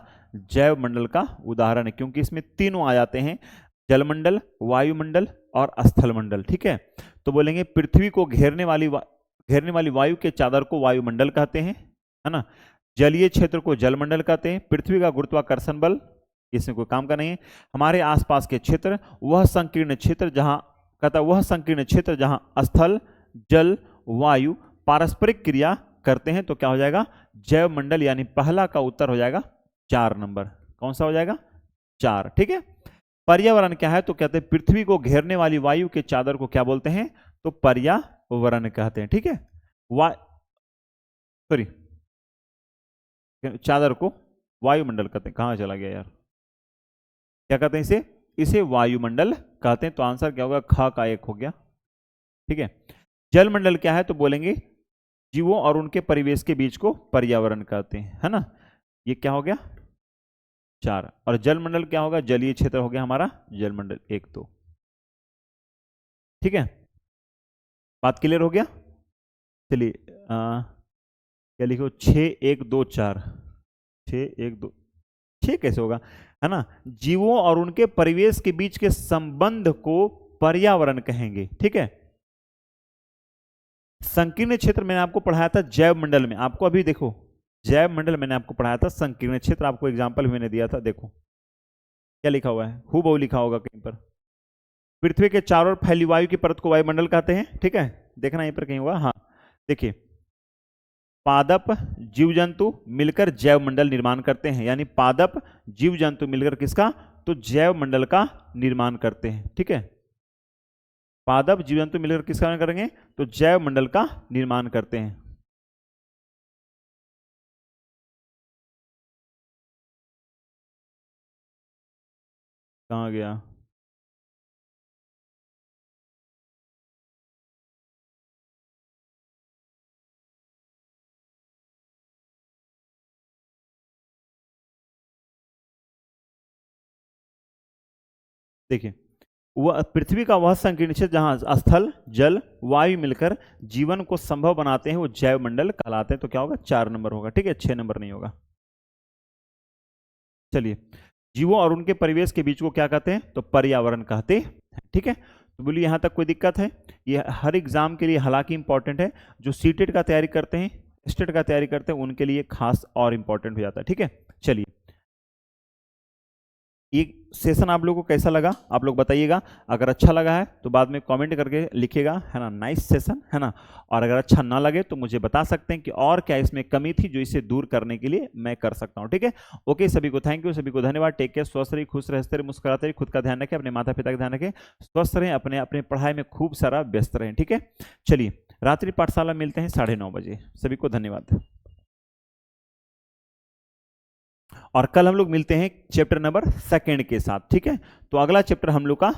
जैव मंडल का उदाहरण है, क्योंकि इसमें तीनों आ जाते हैं, जलमंडल, वायुमंडल और स्थल मंडल। ठीक है, तो बोलेंगे पृथ्वी को घेरने वाली वायु के चादर को वायुमंडल कहते हैं, है ना, जलीय क्षेत्र को जलमंडल कहते हैं, पृथ्वी का गुरुत्वाकर्षण बल इसमें कोई काम का नहीं है, हमारे आसपास के क्षेत्र, वह संकीर्ण क्षेत्र जहां, कहता वह संकीर्ण क्षेत्र जहां स्थल, जल, वायु पारस्परिक क्रिया करते हैं, तो क्या हो जाएगा, जैव मंडल, यानी पहला का उत्तर हो जाएगा 4 नंबर। कौन सा हो जाएगा, 4। ठीक है, पर्यावरण क्या है, तो कहते हैं पृथ्वी को घेरने वाली वायु के चादर को क्या बोलते हैं, तो पर्यावरण कहते हैं। ठीक है, सॉरी, चादर को वायुमंडल कहते हैं, कहां चला गया यार, क्या कहते हैं इसे वायुमंडल कहते हैं। तो आंसर क्या होगा, ख का 1 हो गया। ठीक है, जलमंडल क्या है, तो बोलेंगे जीवों और उनके परिवेश के बीच को पर्यावरण कहते हैं, है ना, ये क्या हो गया 4। और जलमंडल क्या होगा, जलीय क्षेत्र हो गया हमारा जलमंडल 1 2। ठीक है, बात क्लियर हो गया। चलिए क्या लिखो, 6 1 2 4, 6 1 2, 6 कैसे होगा, है ना, जीवों और उनके परिवेश के बीच के संबंध को पर्यावरण कहेंगे। ठीक है, संकीर्ण क्षेत्र मैंने आपको पढ़ाया था जैव मंडल में, आपको अभी देखो जैव मंडल मैंने आपको पढ़ाया था, संकीर्ण क्षेत्र आपको एग्जाम्पल मैंने दिया था, देखो क्या लिखा हुआ है, हूबहू लिखा होगा कहीं पर, पृथ्वी के चारों ओर फैली वायु की परत को वायुमंडल कहते हैं। ठीक है, देखना यहीं पर कहीं होगा, हाँ देखिए, पादप जीव जंतु मिलकर जैव मंडल निर्माण करते हैं, यानी पादप जीव जंतु मिलकर किसका, तो जैव मंडल का निर्माण करते हैं। ठीक है, पादप जीव जंतु मिलकर किसका निर्माण करेंगे, तो जैव मंडल का निर्माण करते हैं। कहाँ गया, देखिए वह पृथ्वी का वह संकीर्ण क्षेत्र जहां स्थल, जल, वायु मिलकर जीवन को संभव बनाते हैं, वो जैव मंडल कहलाते हैं। तो क्या होगा, 4 नंबर होगा। ठीक है, 6 नंबर नहीं होगा। चलिए, जीवों और उनके परिवेश के बीच को क्या कहते हैं, तो पर्यावरण कहते हैं। ठीक है, तो बोलिए यहां तक कोई दिक्कत है, ये हर एग्जाम के लिए हालांकि इंपॉर्टेंट है, जो सीटेट का तैयारी करते हैं, स्टेट का तैयारी करते हैं, उनके लिए खास और इंपॉर्टेंट हो जाता है। ठीक है, चलिए, ये सेशन आप लोगों को कैसा लगा, आप लोग बताइएगा। अगर अच्छा लगा है तो बाद में कमेंट करके लिखिएगा, है ना, नाइस सेशन, है ना। और अगर अच्छा ना लगे तो मुझे बता सकते हैं कि और क्या इसमें कमी थी जो इसे दूर करने के लिए मैं कर सकता हूँ। ठीक है, ओके, सभी को थैंक यू, सभी को धन्यवाद। टेक केयर, स्वस्थ रहिए, खुश रहते रहिए, मुस्कुराते रहिए, खुद का ध्यान रखें, अपने माता पिता का ध्यान रखें, स्वस्थ रहें, अपने अपने पढ़ाई में खूब सारा व्यस्त रहें। ठीक है, चलिए, रात्रि पाठशाला मिलते हैं 9:30 बजे। सभी को धन्यवाद। और कल हम लोग मिलते हैं चैप्टर नंबर 2 के साथ। ठीक है, तो अगला चैप्टर हम लोग का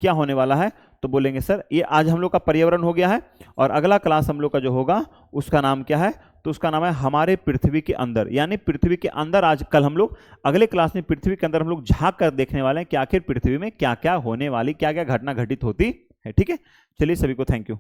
क्या होने वाला है? तो बोलेंगे सर ये आज हम लोग का पर्यावरण हो गया है और अगला क्लास हम लोग का जो होगा उसका नाम क्या है? तो उसका नाम है हमारे पृथ्वी के अंदर, यानी पृथ्वी के अंदर। आज कल हम लोग अगले क्लास में पृथ्वी के अंदर हम लोग झांक कर देखने वाले हैं कि आखिर पृथ्वी में क्या क्या होने वाली, क्या क्या घटना घटित होती है। ठीक है, चलिए सभी को थैंक यू।